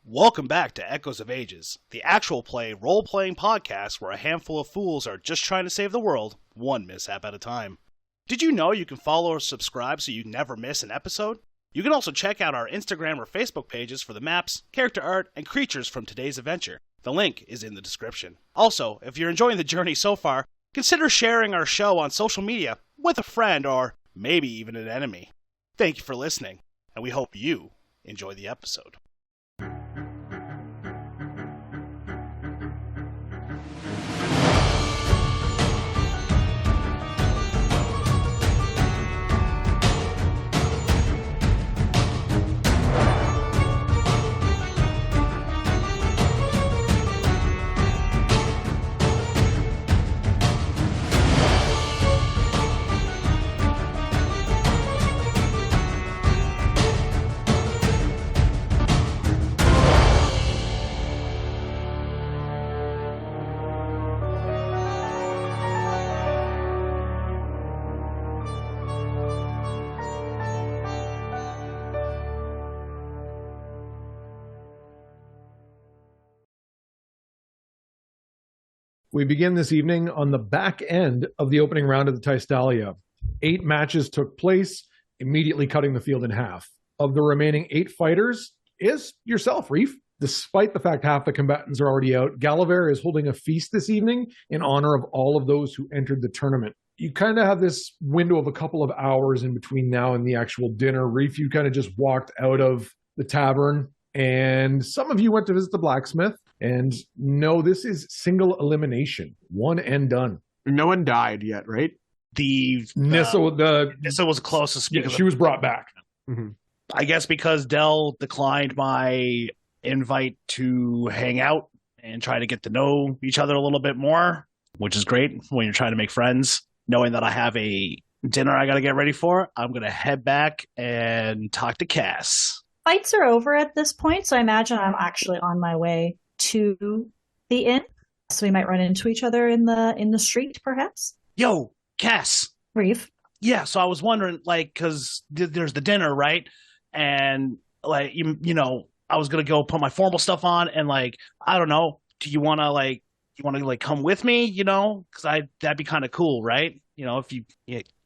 Welcome back to Echoes of Ages, the actual play role-playing podcast where a handful of fools are just trying to save the world, one mishap at a time. Did you know you can follow or subscribe so you never miss an episode? You can also check out our Instagram or Facebook pages for the maps, character art, and creatures from today's adventure. The link is in the description. Also, if you're enjoying the journey so far, consider sharing our show on social media with a friend or maybe even an enemy. Thank you for listening, and we hope you enjoy the episode. We begin this evening on the back end of the opening round of the Tystalia. 8 matches took place, immediately cutting the field in half. Of the remaining 8 fighters is yourself, Reef. Despite the fact half the combatants are already out, Galaver is holding a feast this evening in honor of all of those who entered the tournament. You kind of have this window of a couple of hours in between now and the actual dinner. Reef, you kind of just walked out of the tavern, and some of you went to visit the blacksmith. And no, this is single elimination. One and done. No one died yet, right? Nissa was closest. Yeah, she was brought back. Mm-hmm. I guess because Dell declined my invite to hang out and try to get to know each other a little bit more, which is great when you're trying to make friends. Knowing that I have a dinner I got to get ready for, I'm going to head back and talk to Cass. Fights are over at this point, so I imagine I'm actually on my way to the inn, so we might run into each other in the street, perhaps. Yo, Cass. Reef. Yeah, so I was wondering, like, because there's the dinner, right? And, like, you know, I was going to go put my formal stuff on, and, like, I don't know, do you want to come with me, you know? Because that'd be kind of cool, right? You know, if you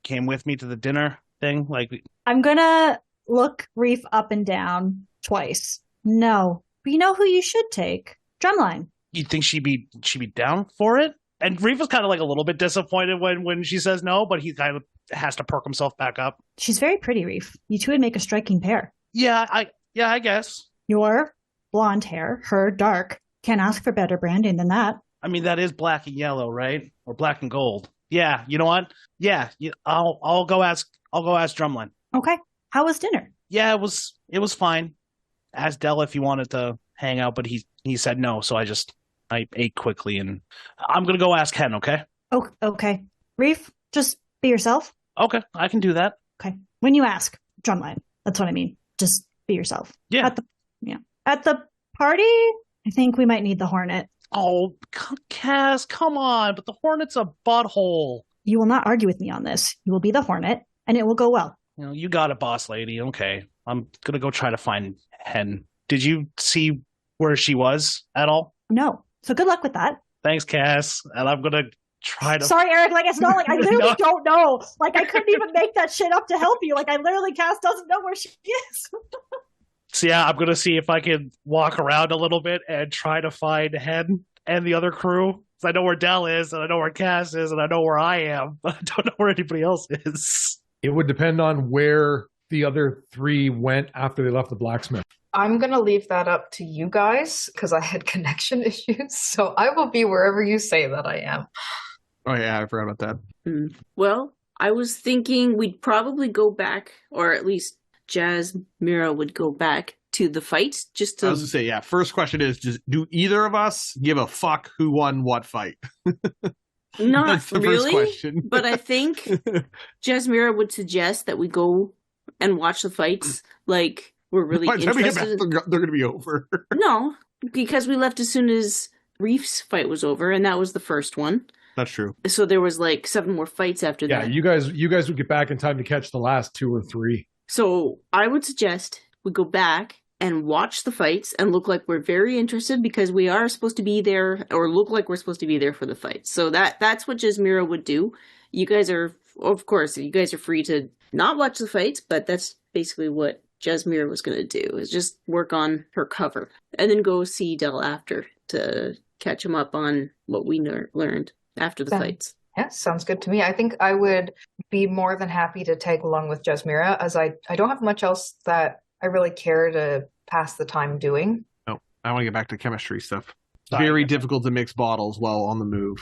came with me to the dinner thing, like. I'm going to look Reef up and down twice. No. But you know who you should take? Drumline. You think she'd be down for it? And Reef was kind of like a little bit disappointed when she says no, but he kind of has to perk himself back up. She's very pretty, Reef. You two would make a striking pair. Yeah, I guess. Your blonde hair, her dark. Can't ask for better branding than that. I mean, that is black and yellow, right? Or black and gold. Yeah, you know what? Yeah, I'll go ask Drumline. Okay. How was dinner? Yeah, it was fine. Asked Dell if he wanted to hang out, but he said no, so I ate quickly, and I'm gonna go ask Hen, okay? Oh, okay. Reef, just be yourself. Okay, I can do that. Okay. When you ask, Drumline. That's what I mean. Just be yourself. Yeah. At the party, I think we might need the Hornet. Oh, Cass, come on, but the Hornet's a butthole. You will not argue with me on this. You will be the Hornet, and it will go well. You know, you got it, boss lady. Okay. I'm gonna go try to find Hen. Did you see where she was at all? No. So good luck with that. Thanks, Cass. And I'm gonna try to. Sorry, Eric. Like, it's not like I literally don't know. Like, I couldn't even make that shit up to help you. Like, I literally, Cass doesn't know where she is. So yeah, I'm gonna see if I can walk around a little bit and try to find Hen and the other crew. Because I know where Dell is, and I know where Cass is, and I know where I am, but I don't know where anybody else is. It would depend on where the other 3 went after they left the blacksmith. I'm going to leave that up to you guys because I had connection issues. So I will be wherever you say that I am. Oh, yeah, I forgot about that. Well, I was thinking we'd probably go back, or at least Jazz Mira would go back to the fight. Just to... I was going to say, yeah, first question is, do either of us give a fuck who won what fight? Not That's the really, first question. But I think Jasmira would suggest that we go and watch the fights. Like, we're really By the time we get interested. back, they're going to be over. No, because we left as soon as Reef's fight was over, and that was the first one. That's true. So there was like 7 more fights after that. Yeah, you guys would get back in time to catch the last 2 or 3. So I would suggest we go back and watch the fights and look like we're very interested because we are supposed to be there, or look like we're supposed to be there for the fights. So that's what Jasmira would do. You guys are, of course, you guys are free to not watch the fights, but that's basically what Jasmira was going to do, is just work on her cover and then go see Del after to catch him up on what we learned after the fights. Yeah, sounds good to me. I think I would be more than happy to tag along with Jasmira, as I don't have much else that I really care to pass the time doing. No, I want to get back to chemistry stuff. Sorry. Very difficult to mix bottles while on the move.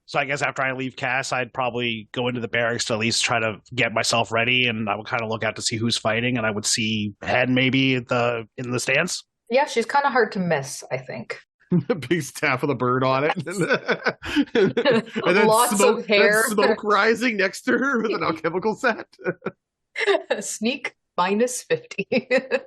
So I guess after I leave Cass, I'd probably go into the barracks to at least try to get myself ready, and I would kind of look out to see who's fighting, and I would see Hen maybe in the stands. Yeah, she's kind of hard to miss, I think. A big staff with a bird on it. and then Lots of hair. Then smoke rising next to her with an alchemical set. Sneak -50.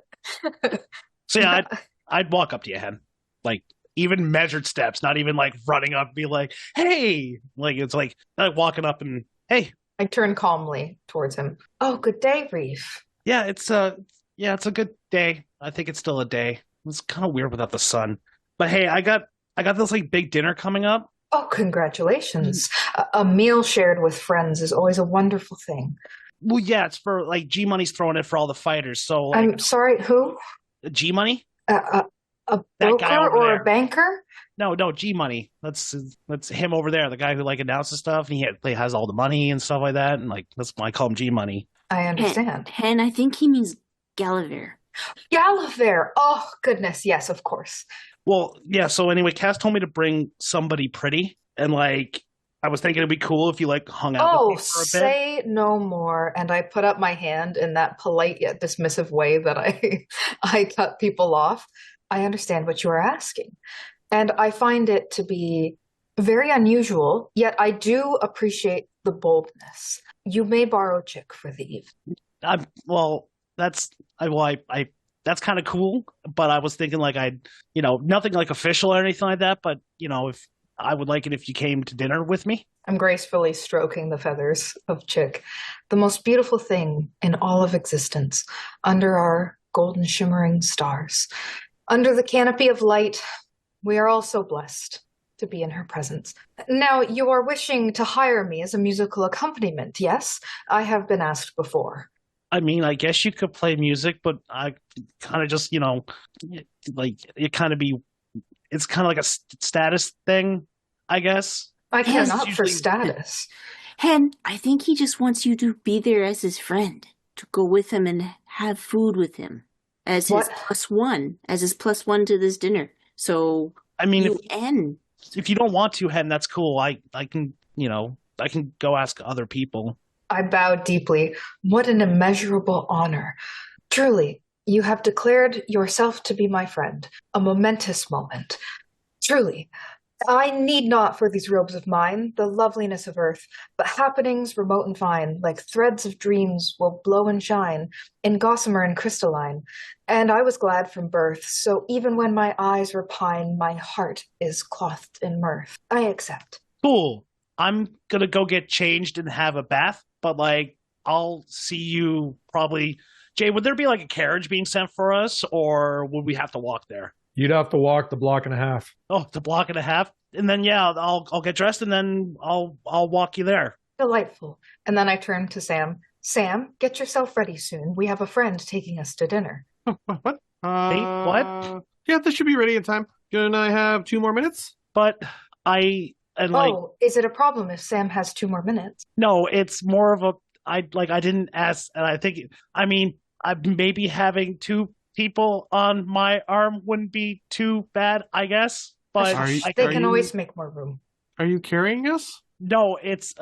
So yeah, I'd walk up to you, Hen. Like, even measured steps, not even like running up and be like, hey! Like, it's like walking up and, hey! I turn calmly towards him. Oh, good day, Reef. Yeah, it's a good day. I think it's still a day. It's kind of weird without the sun. But hey, I got this like big dinner coming up. Oh, congratulations. A meal shared with friends is always a wonderful thing. Well, yeah, it's for like G Money's throwing it for all the fighters. So like, I'm sorry, who? G Money? A That broker guy over or there. a banker? No, G Money. That's him over there, the guy who like announces stuff, and he has all the money and stuff like that, and like that's why I call him G Money. I understand. Hen, I think he means Gallivere. Gallivere. Oh, goodness. Yes, of course. Well, yeah. So anyway, Cass told me to bring somebody pretty, and like I was thinking it'd be cool if you like hung out with me for a bit. Say no more. And I put up my hand in that polite yet dismissive way that I cut people off. I understand what you are asking. And I find it to be very unusual, yet I do appreciate the boldness. You may borrow Chick for the evening. That's kind of cool, but I was thinking like nothing like official or anything like that, but if I would like it if you came to dinner with me. I'm gracefully stroking the feathers of Chick, the most beautiful thing in all of existence, under our golden shimmering stars. Under the canopy of light, we are all so blessed to be in her presence. Now, you are wishing to hire me as a musical accompaniment, yes? I have been asked before. I mean, I guess you could play music, but I kind of just, like it kind of it's kind of like a status thing, I guess. I care not for usually status. Hen, I think he just wants you to be there as his friend, to go with him and have food with him as his plus one to this dinner. So, I mean, if you don't want to, Hen, that's cool. I can go ask other people. I bowed deeply. What an immeasurable honor. Truly, you have declared yourself to be my friend. A momentous moment. Truly, I need not for these robes of mine the loveliness of earth, but happenings remote and fine, like threads of dreams, will blow and shine in gossamer and crystalline. And I was glad from birth, so even when my eyes repine, my heart is clothed in mirth. I accept. Cool. I'm gonna go get changed and have a bath, but like I'll see you probably. Jay, would there be like a carriage being sent for us, or would we have to walk there? You'd have to walk the block and a half. Oh, the block and a half, and then yeah, I'll get dressed and then I'll walk you there. Delightful. And then I turned to Sam. Sam, get yourself ready soon. We have a friend taking us to dinner. What? Hey, what? Yeah, this should be ready in time. Can I have 2 more minutes? But is it a problem if Sam has 2 more minutes? No, it's more of a I didn't ask, and I think maybe having 2 people on my arm wouldn't be too bad, I guess. But they can always make more room. Are you carrying us? No, it's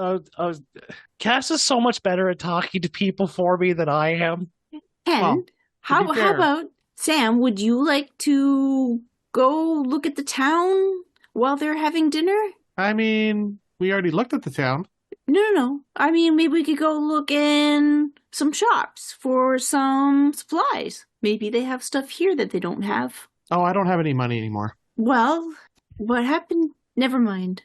Cass is so much better at talking to people for me than I am. Hen, how about Sam? Would you like to go look at the town while they're having dinner? I mean, we already looked at the town. No. I mean, maybe we could go look in some shops for some supplies. Maybe they have stuff here that they don't have. Oh, I don't have any money anymore. Well, what happened? Never mind.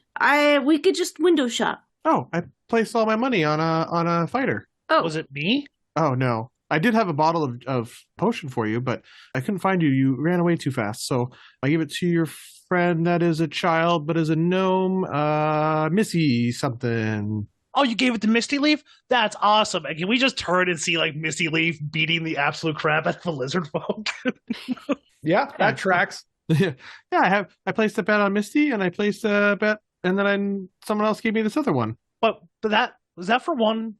We could just window shop. Oh, I placed all my money on a fighter. Oh, Was it me? Oh no, I did have a bottle of potion for you, but I couldn't find you. You ran away too fast. So I gave it to your friend that is a child, but is a gnome, Missy something. Oh, you gave it to Misty Leaf? That's awesome. And can we just turn and see like Misty Leaf beating the absolute crap out of the lizard folk? Yeah, that tracks. Yeah, I placed a bet on Misty, and I placed a bet, and then someone else gave me this other one. But that was that for one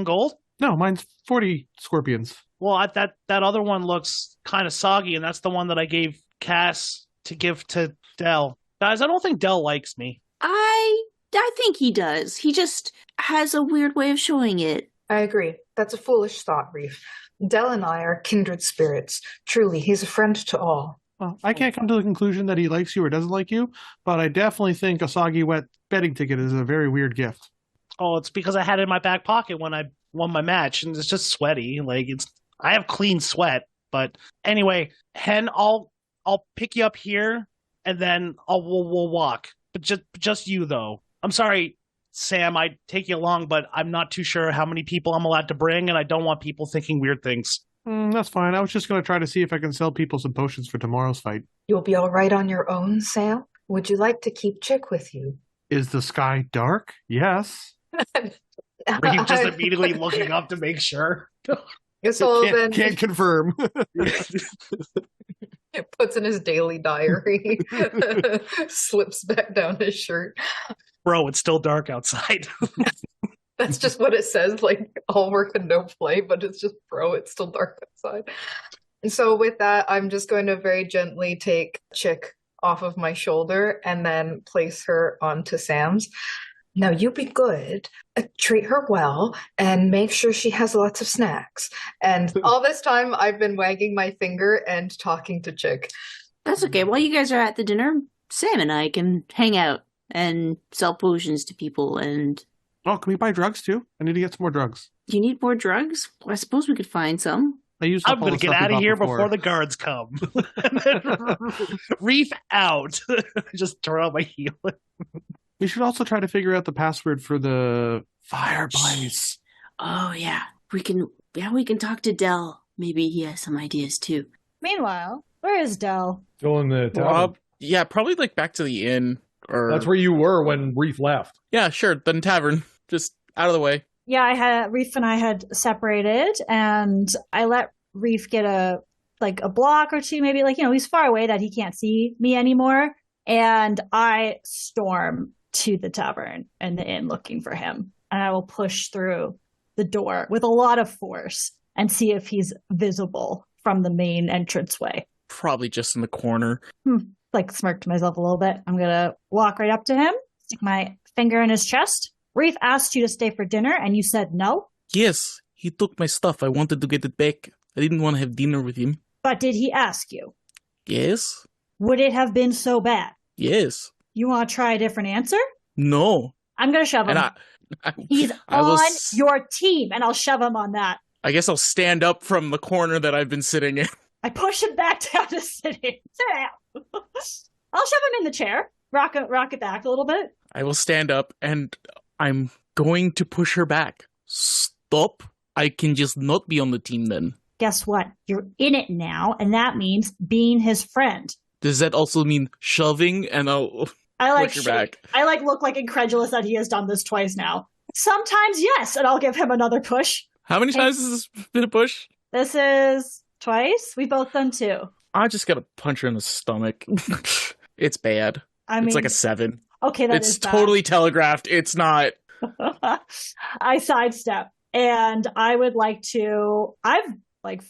gold? No, mine's 40 scorpions. Well, that other one looks kind of soggy, and that's the one that I gave Cass to give to Dell. Guys, I don't think Dell likes me. I think he does. He just has a weird way of showing it. I agree. That's a foolish thought, Reef. Dell and I are kindred spirits. Truly, he's a friend to all. Well, I can't come to the conclusion that he likes you or doesn't like you, but I definitely think a soggy wet betting ticket is a very weird gift. Oh, it's because I had it in my back pocket when I won my match, and it's just sweaty. Like I have clean sweat. But anyway, Hen, I'll pick you up here, and then we'll walk. But just you though. I'm sorry, Sam. I'd take you along, but I'm not too sure how many people I'm allowed to bring, and I don't want people thinking weird things. That's fine. I was just going to try to see if I can sell people some potions for tomorrow's fight. You'll be all right on your own, Sam? Would you like to keep Chick with you? Is the sky dark? Yes. Are you just immediately looking up to make sure? So then Can't confirm. puts in his daily diary, slips back down his shirt. Bro, it's still dark outside. That's just what it says, like all work and no play, but it's just, bro, it's still dark outside. And so with that, I'm just going to very gently take Chick off of my shoulder and then place her onto Sam's. Now you be good, treat her well, and make sure she has lots of snacks. And all this time I've been wagging my finger and talking to Chick. That's okay. While you guys are at the dinner, Sam and I can hang out and sell potions to people. And Oh, can we buy drugs too? I need to get some more drugs. you need more drugs? Well, I suppose we could find some. I'm I'm going to get out of here before the guards come. Reef out. Just turn on my heel. We should also try to figure out the password for the fireplace. Oh yeah, we can talk to Dell. Maybe he has some ideas too. Meanwhile, where is Dell? Still in the tavern. Yeah, probably like back to the inn. Or That's where you were when Reef left. Yeah, sure. Then tavern, just out of the way. Yeah, Reef and I had separated, and I let Reef get a block or two, maybe he's far away that he can't see me anymore, and I storm to the tavern and the inn looking for him, and I will push through the door with a lot of force and see if he's visible from the main entranceway. Probably just in the corner. Smirked to myself a little bit. I'm gonna walk right up to him, stick my finger in his chest. Reef asked you to stay for dinner, and you said no. Yes, he took my stuff. I wanted to get it back. I didn't want to have dinner with him. But did he ask you? Yes. Would it have been so bad? Yes. You want to try a different answer? No. I'm gonna shove him. And He's on your team, and I'll shove him on that. I guess I'll stand up from the corner that I've been sitting in. I push him back down to sitting. Sit down. I'll shove him in the chair. Rock it back a little bit. I will stand up, and I'm going to push her back. Stop. I can just not be on the team then. Guess what? You're in it now, and that means being his friend. Does that also mean shoving? And I'll push her back. I look like incredulous that he has done this twice now. Sometimes yes, and I'll give him another push. How many times has this been a push? This is twice. We've both done 2. I just gotta punch her in the stomach. It's bad. It's like a 7. Okay, it's totally telegraphed. It's not. I sidestep, and I would like to.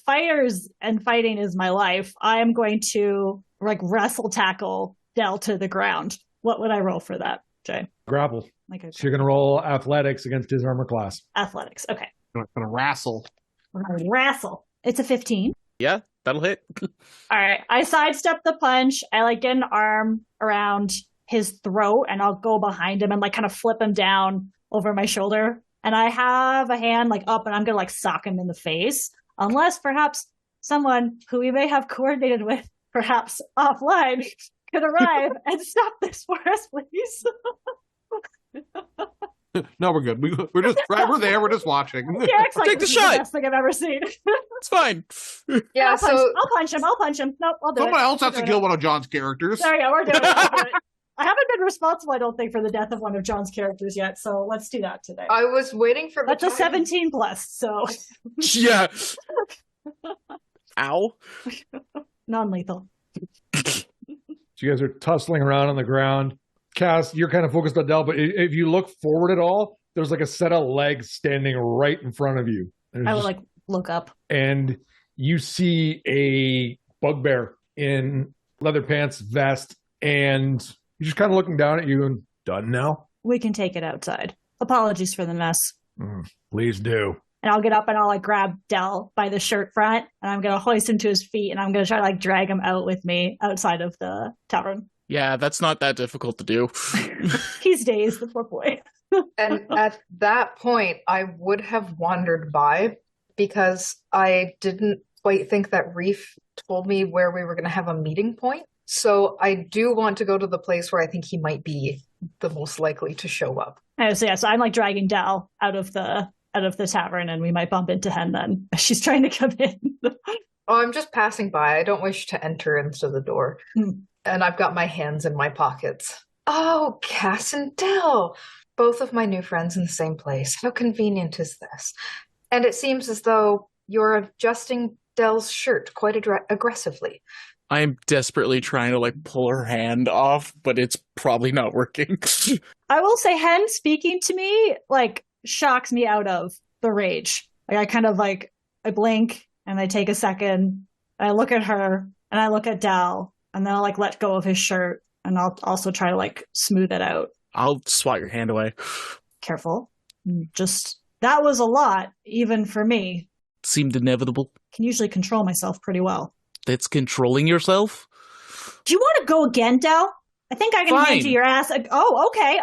Fighters and fighting is my life. I am going to wrestle tackle Dell to the ground. What would I roll for that, Jay? Grapple. So you're going to roll athletics against his armor class. Athletics. Okay. I'm going to wrestle. We're going to wrestle. It's a 15. Yeah, that'll hit. All right. I sidestep the punch. I get an arm around his throat, and I'll go behind him and kind of flip him down over my shoulder. And I have a hand up, and I'm going to sock him in the face. Unless perhaps someone who we may have coordinated with, perhaps offline, could arrive and stop this for us, please. No, we're good. We're just we're there. We're just watching. Derek's like, Take the this is shot. the best thing I've ever seen. It's fine. Yeah, I'll punch him. I'll punch him. Nope, I'll do it. Someone else We're has to doing kill it. one of John's characters. There you go. We're doing it. We'll do it. I haven't been responsible, I don't think, for the death of one of John's characters yet, so let's do that today. I was waiting for the That's a time. 17 plus, so Yeah. Ow. non-lethal. So you guys are tussling around on the ground. Cass, you're kind of focused on Del, but if you look forward at all, there's like a set of legs standing right in front of you. There's I will just- like look up. and you see a bugbear in leather pants, vest, and you're just kind of looking down at you and done now? We can take it outside. Apologies for the mess. Please do. And I'll get up and I'll like grab Del by the shirt front and I'm gonna hoist him to his feet and I'm gonna try to like drag him out with me outside of the tavern. Yeah, that's not that difficult to do. He's dazed, the poor boy. And at that point, I would have wandered by because I didn't quite think that Reef told me where we were going to have a meeting point. So I do want to go to the place where I think he might be the most likely to show up. So I'm like dragging Del out of the tavern and we might bump into Hen then. She's trying to come in. Oh, I'm just passing by. I don't wish to enter into the door. And I've got my hands in my pockets. Oh, Cass and Del! Both of my new friends in the same place. How convenient is this? And it seems as though you're adjusting Del's shirt quite aggressively. I'm desperately trying to like pull her hand off, but it's probably not working. I will say Hen speaking to me like shocks me out of the rage. Like I kind of like I blink and I take a second and I look at her and I look at Del and then I'll like let go of his shirt and I'll also try to like smooth it out. I'll swat your hand away. Careful. Just that was a lot, even for me. Seemed inevitable. Can usually control myself pretty well. That's controlling yourself? Do you want to go again, Del? I think I can hand Fine. you your ass. Oh, okay.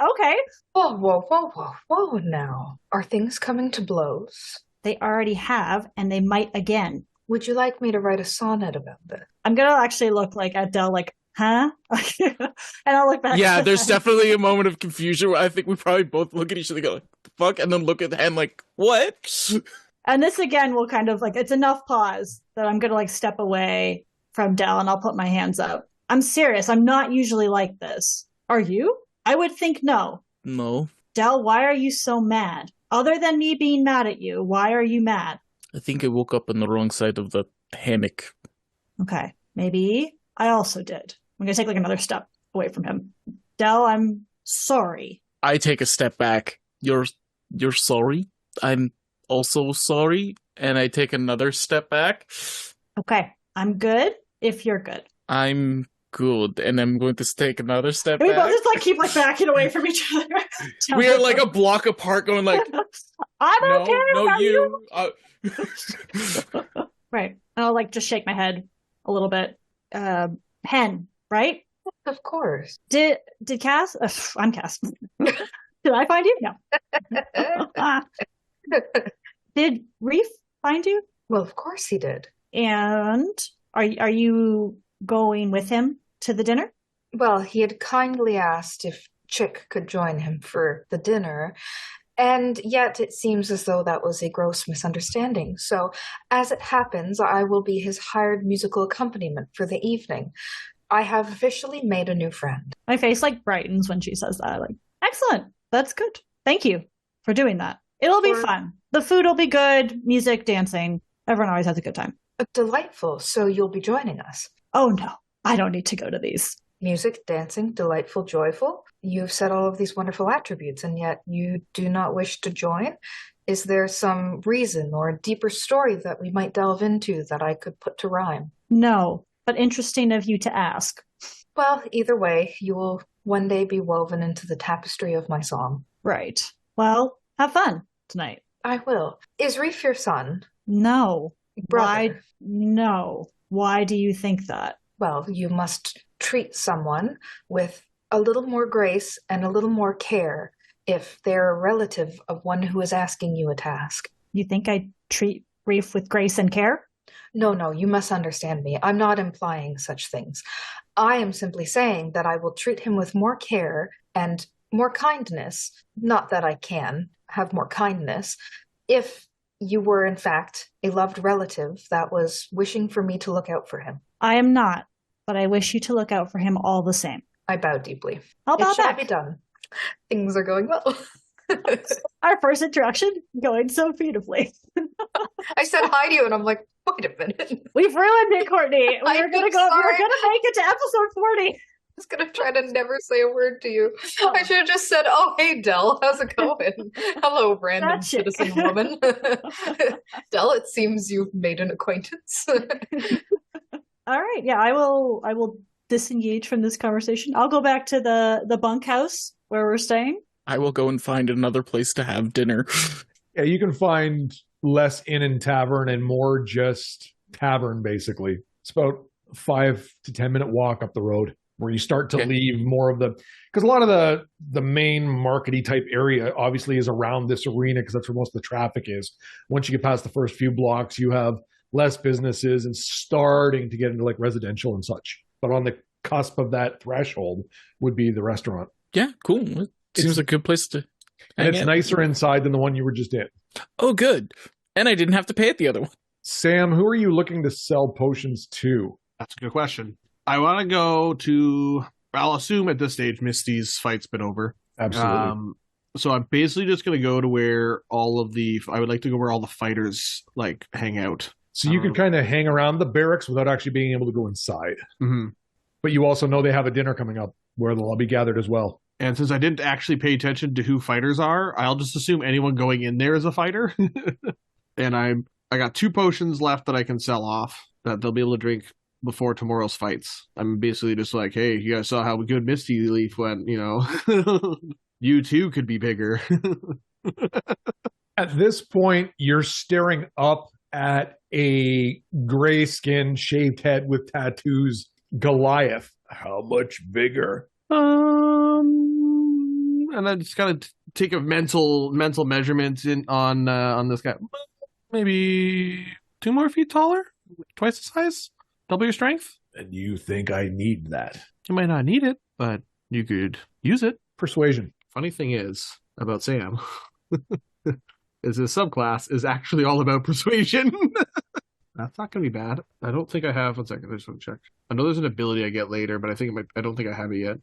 Whoa now. Are things coming to blows? They already have, and they might again. Would you like me to write a sonnet about this? I'm gonna actually look like at Del, like, huh? And I'll look back. Yeah, at there's Hen. definitely a moment of confusion where I think we probably both look at each other and go, like, the fuck? And then look at the hand like, what? And this again will kind of like, it's enough pause that I'm gonna like step away from Del and I'll put my hands up. I'm serious. I'm not usually like this. Are you? I would think no. No. Del, why are you so mad? Other than me being mad at you, why are you mad? I think I woke up on the wrong side of the hammock. Okay, maybe I also did. I'm gonna take like another step away from him. Del, I'm sorry. I take a step back. You're sorry? I'm also sorry. And I take another step back. Okay, I'm good if you're good. I'm good. And I'm going to take another step And we both back. just like keep like backing away from each other. We are like a block apart going like, I'm no, okay. no, are you. Right. And I'll like just shake my head a little bit. Hen, right? Of course. Did Cass? I'm Cass. Did I find you? No. Did Reef find you? Well, of course he did. And are you going with him to the dinner? Well, he had kindly asked if Chick could join him for the dinner, and yet it seems as though that was a gross misunderstanding. So, as it happens, I will be his hired musical accompaniment for the evening. I have officially made a new friend. My face like brightens when she says that. Like, excellent. That's good. Thank you for doing that. It'll be fun. The food will be good. Music, dancing. Everyone always has a good time. Delightful. So you'll be joining us. Oh no, I don't need to go to these. Music, dancing, delightful, joyful. You've said all of these wonderful attributes, and yet you do not wish to join? Is there some reason or a deeper story that we might delve into that I could put to rhyme? No, but interesting of you to ask. Well, either way, you will one day be woven into the tapestry of my song. Right. Well, have fun tonight. I will. Is Reef your son? No. Why? Brother. No. Why do you think that? Well, you must treat someone with a little more grace and a little more care if they're a relative of one who is asking you a task. You think I treat Reef with grace and care? No, you must understand me. I'm not implying such things. I am simply saying that I will treat him with more care and more kindness. Not that I can have more kindness. If you were, in fact, a loved relative that was wishing for me to look out for him. I am not, but I wish you to look out for him all the same. I bow deeply. I'll bow It shall back. be done. Things are going well. Our first interaction going so beautifully. I said hi to you, and I'm like, wait a minute. We've ruined it, Courtney. We were gonna sorry. make it to episode 40. I was going to try to never say a word to you. I should have just said, oh, hey, Dell, how's it going? Hello, random That chick. citizen woman. Dell, it seems you've made an acquaintance. All right, yeah, I will disengage from this conversation. I'll go back to the bunkhouse where we're staying. I will go and find another place to have dinner. Yeah, you can find less inn and tavern and more just tavern, basically. It's about 5 to 10 minute walk up the road where you start to leave more of the, because a lot of the main markety type area obviously is around this arena because that's where most of the traffic is. Once you get past the first few blocks, you have less businesses and starting to get into like residential and such. But on the cusp of that threshold would be the restaurant. Yeah, cool. It seems like a good place to And hang it's out. nicer inside than the one you were just in. Oh, good. And I didn't have to pay at the other one. Sam, who are you looking to sell potions to? That's a good question. I want to go to, I'll assume at this stage, Misty's fight's been over. Absolutely. So I'm basically just going to go to where I would like to go where all the fighters, like, hang out. So you can kind of hang around the barracks without actually being able to go inside. Mm-hmm. But you also know they have a dinner coming up where they'll all be gathered as well. And since I didn't actually pay attention to who fighters are, I'll just assume anyone going in there is a fighter. And I got 2 potions left that I can sell off that they'll be able to drink before tomorrow's fights. I'm basically just like, hey, you guys saw how good Misty Leaf went, you know. You too could be bigger. At this point, you're staring up at a gray-skinned, shaved head with tattoos, Goliath. How much bigger? And I just kind of take a mental measurement on this guy. Maybe 2 more feet taller, twice the size, double your strength. And you think I need that? You might not need it, but you could use it. Persuasion. Funny thing is about Sam is his subclass is actually all about persuasion. That's not going to be bad. I don't think I have. 1 second, I just want to check. I know there's an ability I get later, but I don't think I have it yet.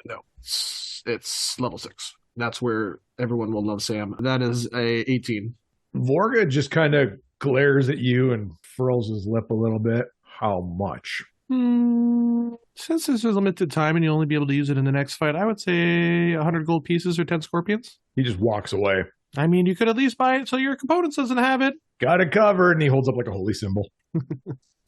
No, it's level 6. That's where everyone will love Sam. That is a 18. Vorga just kind of glares at you and furls his lip a little bit. How much? Since this is limited time and you'll only be able to use it in the next fight, I would say 100 gold pieces or 10 scorpions. He just walks away. I mean, you could at least buy it so your opponent doesn't have it. Got it covered. And he holds up like a holy symbol.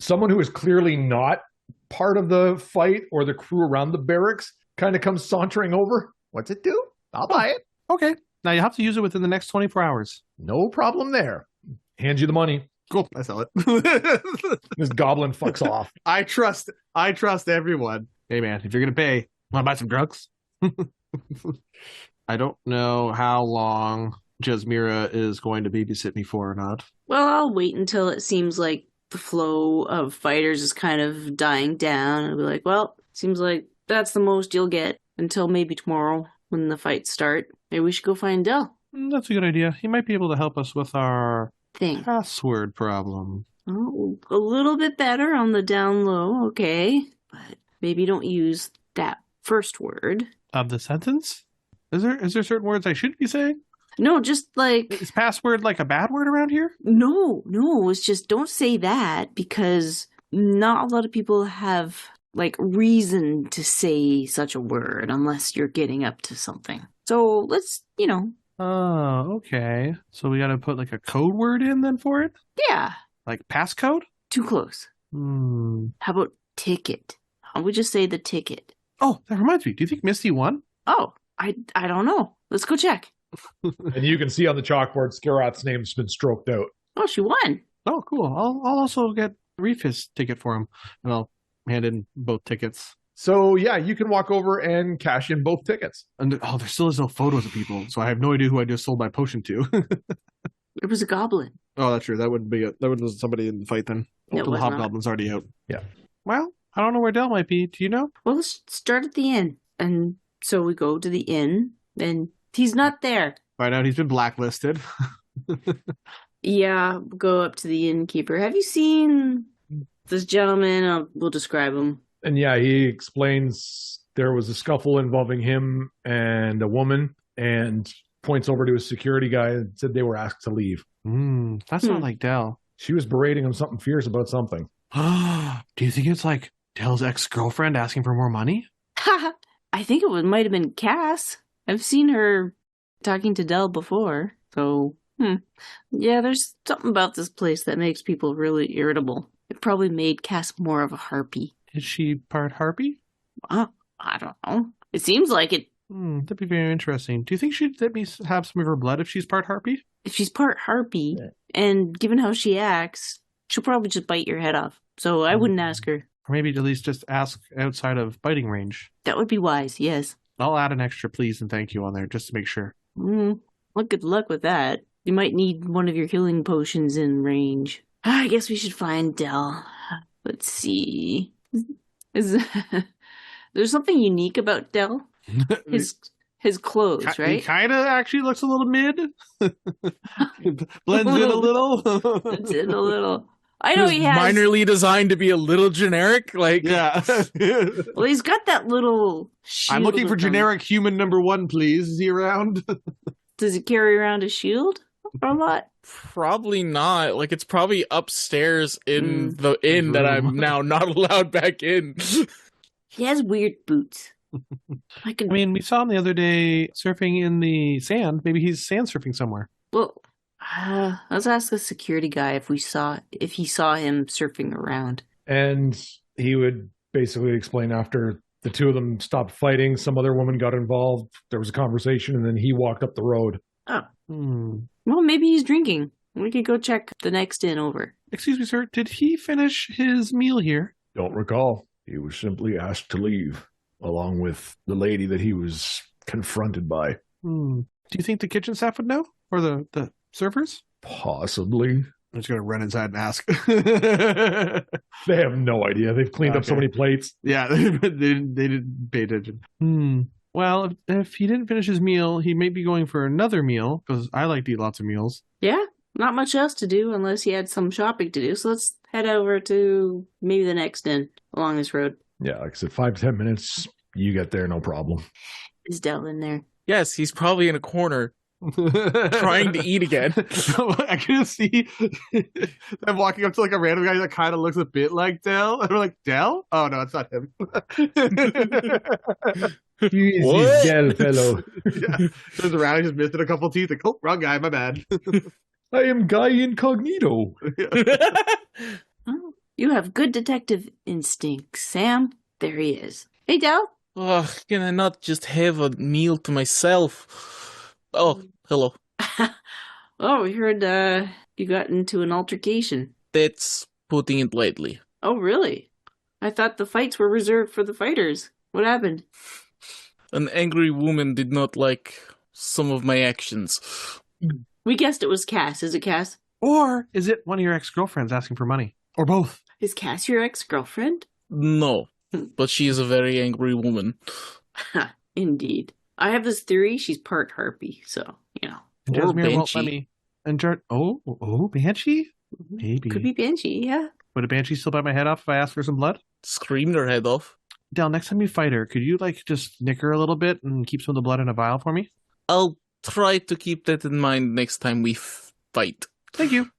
Someone who is clearly not part of the fight or the crew around the barracks kind of comes sauntering over. What's it do? I'll buy it. Okay. Now you have to use it within the next 24 hours. No problem there. Hands you the money. Cool. I sell it. This goblin fucks off. I trust everyone. Hey man, if you're gonna pay, want to buy some drugs? I don't know how long Jasmira is going to babysit me for or not. Well, I'll wait until it seems like the flow of fighters is kind of dying down. I'll be like, well, seems like that's the most you'll get until maybe tomorrow when the fights start. Maybe we should go find Dell. That's a good idea. He might be able to help us with our Thing. password problem. Oh, a little bit better on the down low, okay. But maybe don't use that first word. Of the sentence? Is there certain words I shouldn't be saying? No, just like... Is password like a bad word around here? No, it's just don't say that because not a lot of people have, like, reason to say such a word unless you're getting up to something. So let's, Oh, okay. So we gotta put like a code word in then for it? Yeah, Like passcode? too close. How about ticket? I would just say the ticket. Oh, that reminds me. Do you think Misty won? Oh, I don't know. Let's go check. And you can see on the chalkboard, Skirath's name's been stroked out. Oh, she won. Oh, cool. I'll also get Reef his ticket for him, and I'll hand in both tickets. So, yeah, you can walk over and cash in both tickets. And there still is no photos of people, so I have no idea who I just sold my potion to. It was a goblin. Oh, that's true. That would be somebody in the fight then. It The was hobgoblin's already out. Yeah. Well, I don't know where Dell might be. Do you know? Well, let's start at the end and So we go to the inn, and he's not there. Find out he's been blacklisted. Yeah, go up to the innkeeper. Have you seen this gentleman? We'll describe him. And yeah, he explains there was a scuffle involving him and a woman, and points over to his security guy and said they were asked to leave. That's not like Dell. She was berating him something fierce about something. Do you think it's like Dell's ex-girlfriend asking for more money? I think might have been Cass. I've seen her talking to Dell before, so yeah, there's something about this place that makes people really irritable. It probably made Cass more of a harpy. Is she part harpy? I don't know. It seems like it. That'd be very interesting. Do you think she'd let me have some of her blood if she's part harpy? If she's part harpy, and given how she acts, she'll probably just bite your head off. So I wouldn't ask her. Or maybe at least just ask outside of biting range. That would be wise, yes. I'll add an extra please and thank you on there just to make sure. Well, good luck with that. You might need one of your healing potions in range. I guess we should find Dell. Let's see. There's something unique about Dell. His clothes, right? He kind of actually looks a little mid. Blends in a little. Blends in a little. I know he has minorly designed to be a little generic. Like, yeah. Well, he's got that little shield. I'm looking for generic human number 1, please. Is he around? Does he carry around a shield a lot? probably not. Like, it's probably upstairs in the inn that I'm now not allowed back in. He has weird boots. I mean, we saw him the other day surfing in the sand. Maybe he's sand surfing somewhere. Well, let's ask the security guy if he saw him surfing around. And he would basically explain after the two of them stopped fighting, some other woman got involved. There was a conversation, and then he walked up the road. Oh. Well, maybe he's drinking. We could go check the next inn over. Excuse me, sir. Did he finish his meal here? Don't recall. He was simply asked to leave, along with the lady that he was confronted by. Do you think the kitchen staff would know? Or the servers? Possibly. I'm just going to run inside and ask. They have no idea. They've cleaned up so many plates. Yeah, they didn't pay attention. Well, if he didn't finish his meal, he may be going for another meal, because I like to eat lots of meals. Yeah, not much else to do unless he had some shopping to do. So let's head over to maybe the next inn along this road. Yeah, like I said, 5 to 10 minutes, you get there, no problem. Is Dell in there? Yes, he's probably in a corner trying to eat again. I can see I'm walking up to like a random guy that kind of looks a bit like Dell, and we're like, Dell? Oh no, it's not him. He's this Dell fellow. Yeah. Turns around, he just missed it a couple teeth. Like, oh, wrong guy, my bad. I am Guy Incognito. Oh, you have good detective instincts, Sam. There he is. Hey, Dell. Ugh, can I not just have a meal to myself? Oh, hello. Oh, we heard you got into an altercation. That's putting it lightly. Oh, really? I thought the fights were reserved for the fighters. What happened? An angry woman did not like some of my actions. We guessed it was Cass. Is it Cass? Or is it one of your ex-girlfriends asking for money? Or both? Is Cass your ex-girlfriend? No, but she is a very angry woman. Indeed. I have this theory she's part harpy, so, you know. And Or Jasmine won't Banshee. let me. And Banshee? Maybe. Could be Banshee, yeah. Would a Banshee still bite my head off if I asked for some blood? Screamed her head off. Del, next time you fight her, could you just nick her a little bit and keep some of the blood in a vial for me? I'll try to keep that in mind next time we fight. Thank you.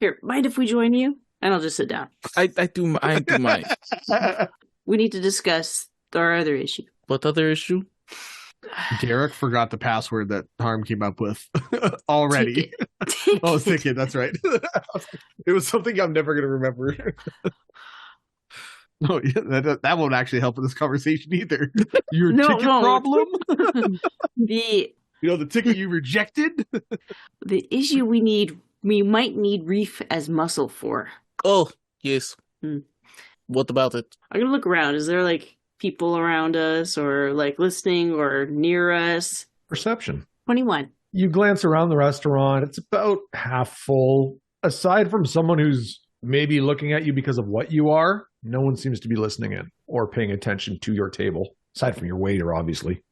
Here, mind if we join you? And I'll just sit down. I do mine. We need to discuss our other issue. What other issue? Derek forgot the password that Harm came up with already. Oh, ticket, that's right. It was something I'm never going to remember. No, that won't actually help in this conversation either. Your ticket problem? The ticket you rejected? The issue we might need Reef as muscle for. Oh, yes. What about it? I'm gonna look around. Is there people around us or listening or near us? Perception. 21. You glance around the restaurant. It's about half full. Aside from someone who's maybe looking at you because of what you are, no one seems to be listening in or paying attention to your table. Aside from your waiter, obviously.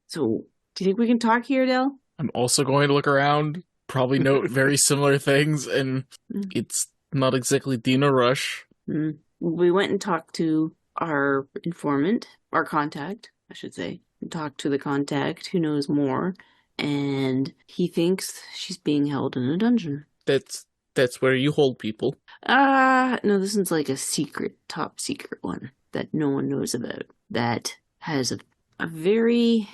So, do you think we can talk here, Del? I'm also going to look around, probably note very similar things, and it's not exactly Dina Rush. We went and talked to our informant, our contact, I should say. We talked to the contact who knows more, and he thinks she's being held in a dungeon. That's where you hold people. No, this is like a secret, top secret one that no one knows about. That has a very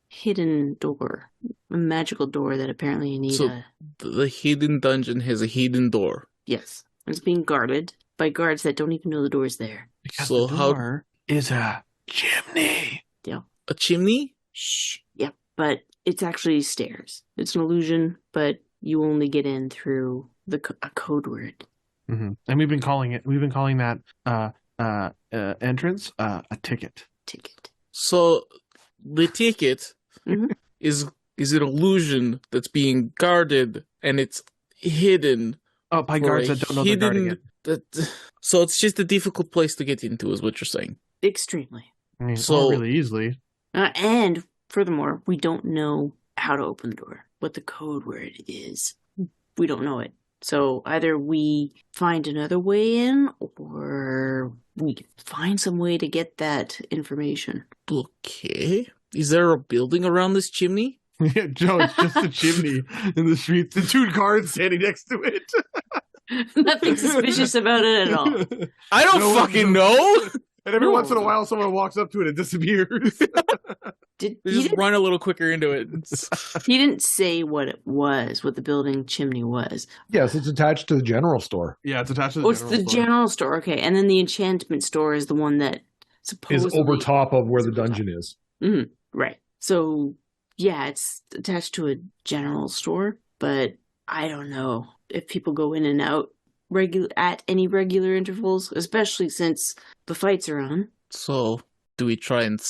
hidden door, a magical door that apparently you need. So the hidden dungeon has a hidden door. Yes, it's being guarded by guards that don't even know the door's there. Because So the door is a chimney. Yeah. A chimney? Shh. Yep. But it's actually stairs. It's an illusion, but you only get in through a code word. Mm-hmm. And we've been calling that entrance a ticket. Ticket. So the ticket is an illusion that's being guarded, and it's hidden. Oh, by guards that don't know they're guarding it. So it's just a difficult place to get into, is what you're saying. Extremely. I mean, So- really easily. And furthermore, we don't know how to open the door, what the code word is. We don't know it. So either we find another way in, or we find some way to get that information. Okay. Is there a building around this chimney? Yeah, Joe, it's just a chimney in the streets. The two guards standing next to it. Nothing suspicious about it at all. I don't No, fucking know. And every No. once in a while, someone walks up to it and disappears. He Just run a little quicker into it. didn't say what it was, what the building chimney was. Yes, it's attached to the general store. Yeah, it's attached to the Oh, it's the store. general store. Okay, and then the enchantment store is the one that Is supposedly over top of where the is over top. dungeon is. Right. So, yeah, it's attached to a general store, but I don't know if people go in and out at any regular intervals, especially since the fights are on. So, do we try and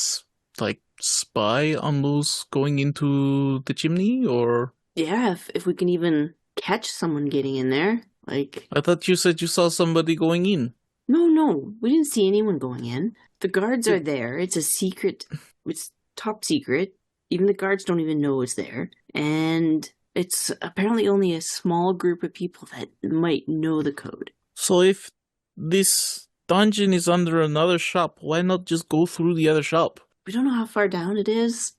spy on those going into the chimney, or? Yeah, if we can even catch someone getting in there. Like, I thought you said you saw somebody going in. no, we didn't see anyone going in. The guards are there. It's a secret. It's top secret. Even the guards don't even know it's there. And it's apparently only a small group of people that might know the code. So if this dungeon is under another shop, why not just go through the other shop? We don't know how far down it is.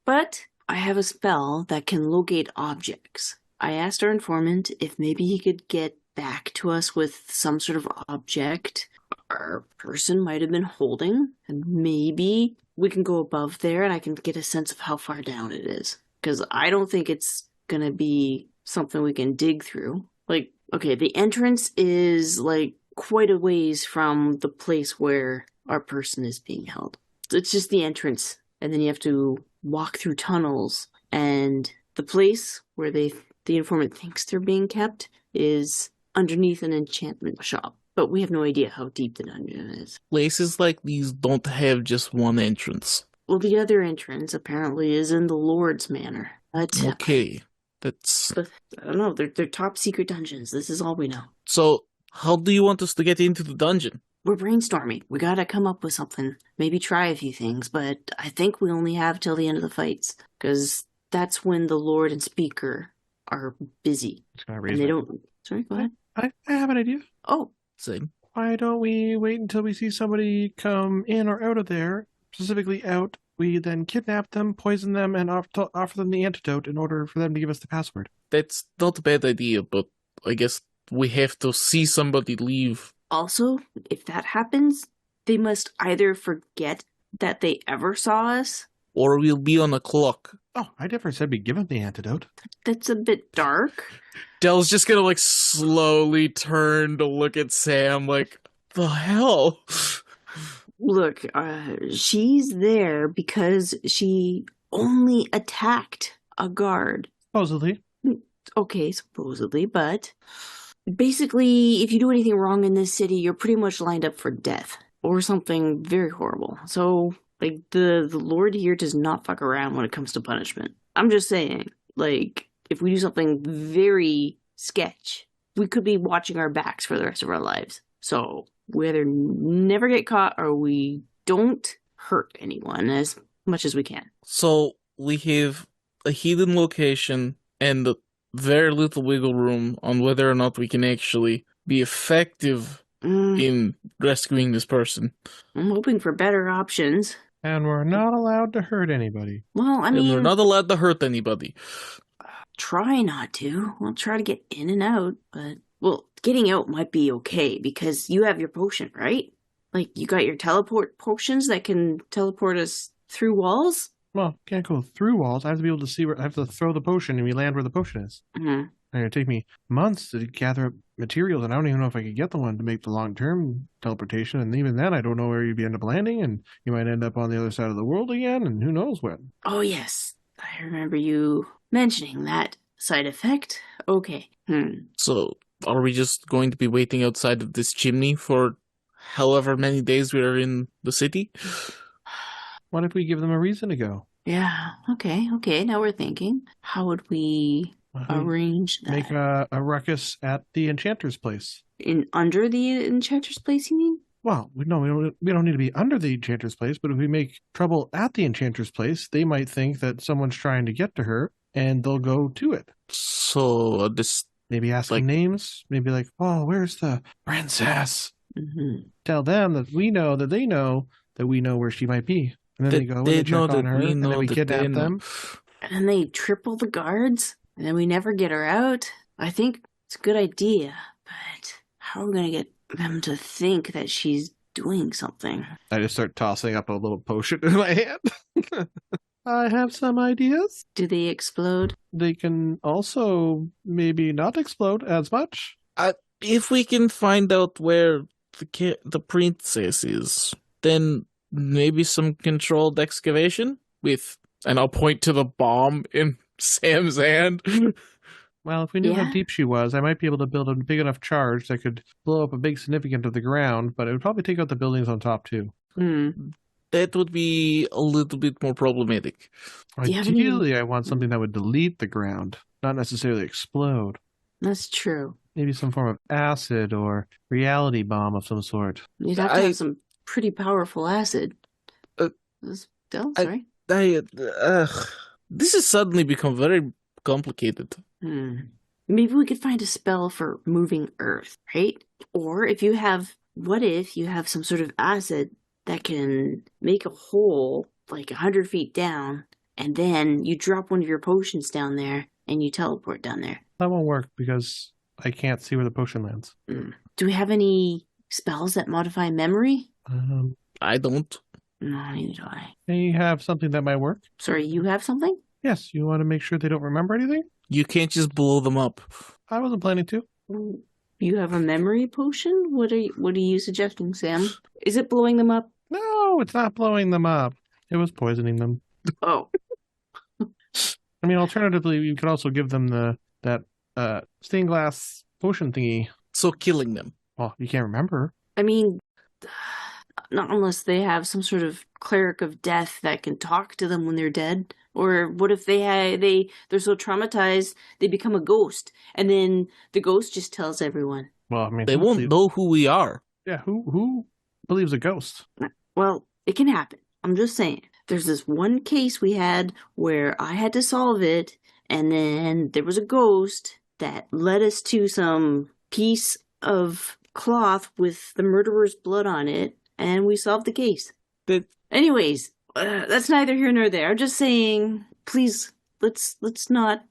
But I have a spell that can locate objects. I asked our informant if maybe he could get back to us with some sort of object our person might have been holding, and maybe we can go above there and I can get a sense of how far down it is. Because I don't think it's gonna be something we can dig through. Like, okay, the entrance is like quite a ways from the place where our person is being held. It's just the entrance, and then you have to walk through tunnels, and the place where the informant thinks they're being kept is underneath an enchantment shop. But we have no idea how deep the dungeon is. Places like these don't have just one entrance. Well, the other entrance apparently is in the Lord's Manor. But Okay, that's... I don't know, they're top secret dungeons. This is all we know. So, how do you want us to get into the dungeon? We're brainstorming. We gotta come up with something. Maybe try a few things, but I think we only have till the end of the fights. Because that's when the Lord and Speaker are busy. And they don't... Sorry, go ahead. I have an idea. Oh, Same. Why don't we wait until we see somebody come in or out of there, specifically out? We then kidnap them, poison them, and offer them the antidote in order for them to give us the password. That's not a bad idea, but I guess we have to see somebody leave. also, if that happens, they must either forget that they ever saw us. Or we'll be on a clock. Oh, I never said we give them the antidote. That's a bit dark. Dell's just gonna slowly turn to look at Sam the hell? Look, she's there because she only attacked a guard. Supposedly. Okay, supposedly, but basically, if you do anything wrong in this city, you're pretty much lined up for death or something very horrible. So, the Lord here does not fuck around when it comes to punishment. I'm just saying, if we do something very sketch, we could be watching our backs for the rest of our lives. So, we either never get caught or we don't hurt anyone as much as we can. So we have a hidden location and very little wiggle room on whether or not we can actually be effective in rescuing this person. I'm hoping for better options. And we're not allowed to hurt anybody. Well, I And mean, we're not allowed to hurt anybody. try not to. We'll try to get in and out, but well, getting out might be okay because you have your potion, right? Like you got your teleport potions that can teleport us through walls. Well, can't go through walls. I have to be able to see where I have to throw the potion and we land where the potion is. Mm-hmm. And it'd take me months to gather up materials, and I don't even know if I could get the one to make the long-term teleportation. And even then, I don't know where you'd end up landing, and you might end up on the other side of the world again, and who knows when. Oh yes, I remember you mentioning that side effect. Okay. So are we just going to be waiting outside of this chimney for however many days we are in the city? What if we give them a reason to go? Yeah. Okay. Now we're thinking. How would we arrange that? Make a ruckus at the enchanter's place. In under the enchanter's place, you mean? Well, we don't need to be under the enchanter's place, but if we make trouble at the enchanter's place, they might think that someone's trying to get to her, and they'll go to it. So this Maybe asking names. Maybe like, oh, where's the princess? Mm-hmm. Tell them that we know that they know that we know where she might be. And then they go and they they check know on that her, we and know then we that kidnap they know. them. And then they triple the guards, and then we never get her out. I think it's a good idea, but how are we going to get them to think that she's doing something? I just start tossing up a little potion in my hand. I have some ideas. Do they explode? They can also maybe not explode as much. If we can find out where the princess is, then maybe some controlled excavation with, and I'll point to the bomb in Sam's hand. Well, if we knew how deep she was, I might be able to build a big enough charge that could blow up a big significant of the ground, but it would probably take out the buildings on top too. That would be a little bit more problematic. Ideally, I want something that would delete the ground, not necessarily explode. That's true. Maybe some form of acid or reality bomb of some sort. You'd have to have some pretty powerful acid. Sorry? This has suddenly become very complicated. Maybe we could find a spell for moving earth, right? Or what if you have some sort of acid that can make a hole like 100 feet down, and then you drop one of your potions down there and you teleport down there? That won't work because I can't see where the potion lands. Do we have any spells that modify memory? I don't. No, neither do I. They have something that might work. Sorry, you have something? Yes, you want to make sure they don't remember anything? You can't just blow them up. I wasn't planning to. You have a memory potion? What are you suggesting, Sam? Is it blowing them up? No, it's not blowing them up. It was poisoning them. Oh. I mean, alternatively, you could also give them that stained glass potion thingy. So killing them. Well, you can't remember. I mean, not unless they have some sort of cleric of death that can talk to them when they're dead. Or what if they're so traumatized they become a ghost, and then the ghost just tells everyone? Well, I mean, they won't know who we are. Yeah, who believes a ghost? Well, it can happen. I'm just saying. There's this one case we had where I had to solve it, and then there was a ghost that led us to some piece of cloth with the murderer's blood on it, and we solved the case. Anyways, that's neither here nor there. I'm just saying, please, let's not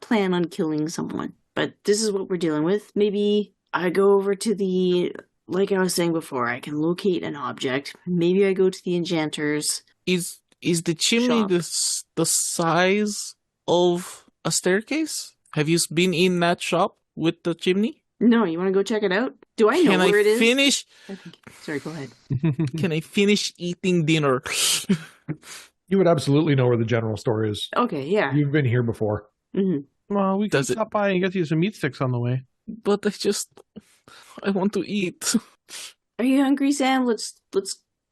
plan on killing someone. But this is what we're dealing with. Maybe I go over to like I was saying before, I can locate an object. Maybe I go to the enchanters. Is the chimney the size of a staircase? Have you been in that shop with the chimney? No, you want to go check it out? Do I know where it is? Finish? Sorry, go ahead. Can I finish eating dinner? You would absolutely know where the general store is. Okay, yeah. You've been here before. Mm-hmm. Well, we can stop by and get you some meat sticks on the way. But I want to eat. Are you hungry, Sam? Let's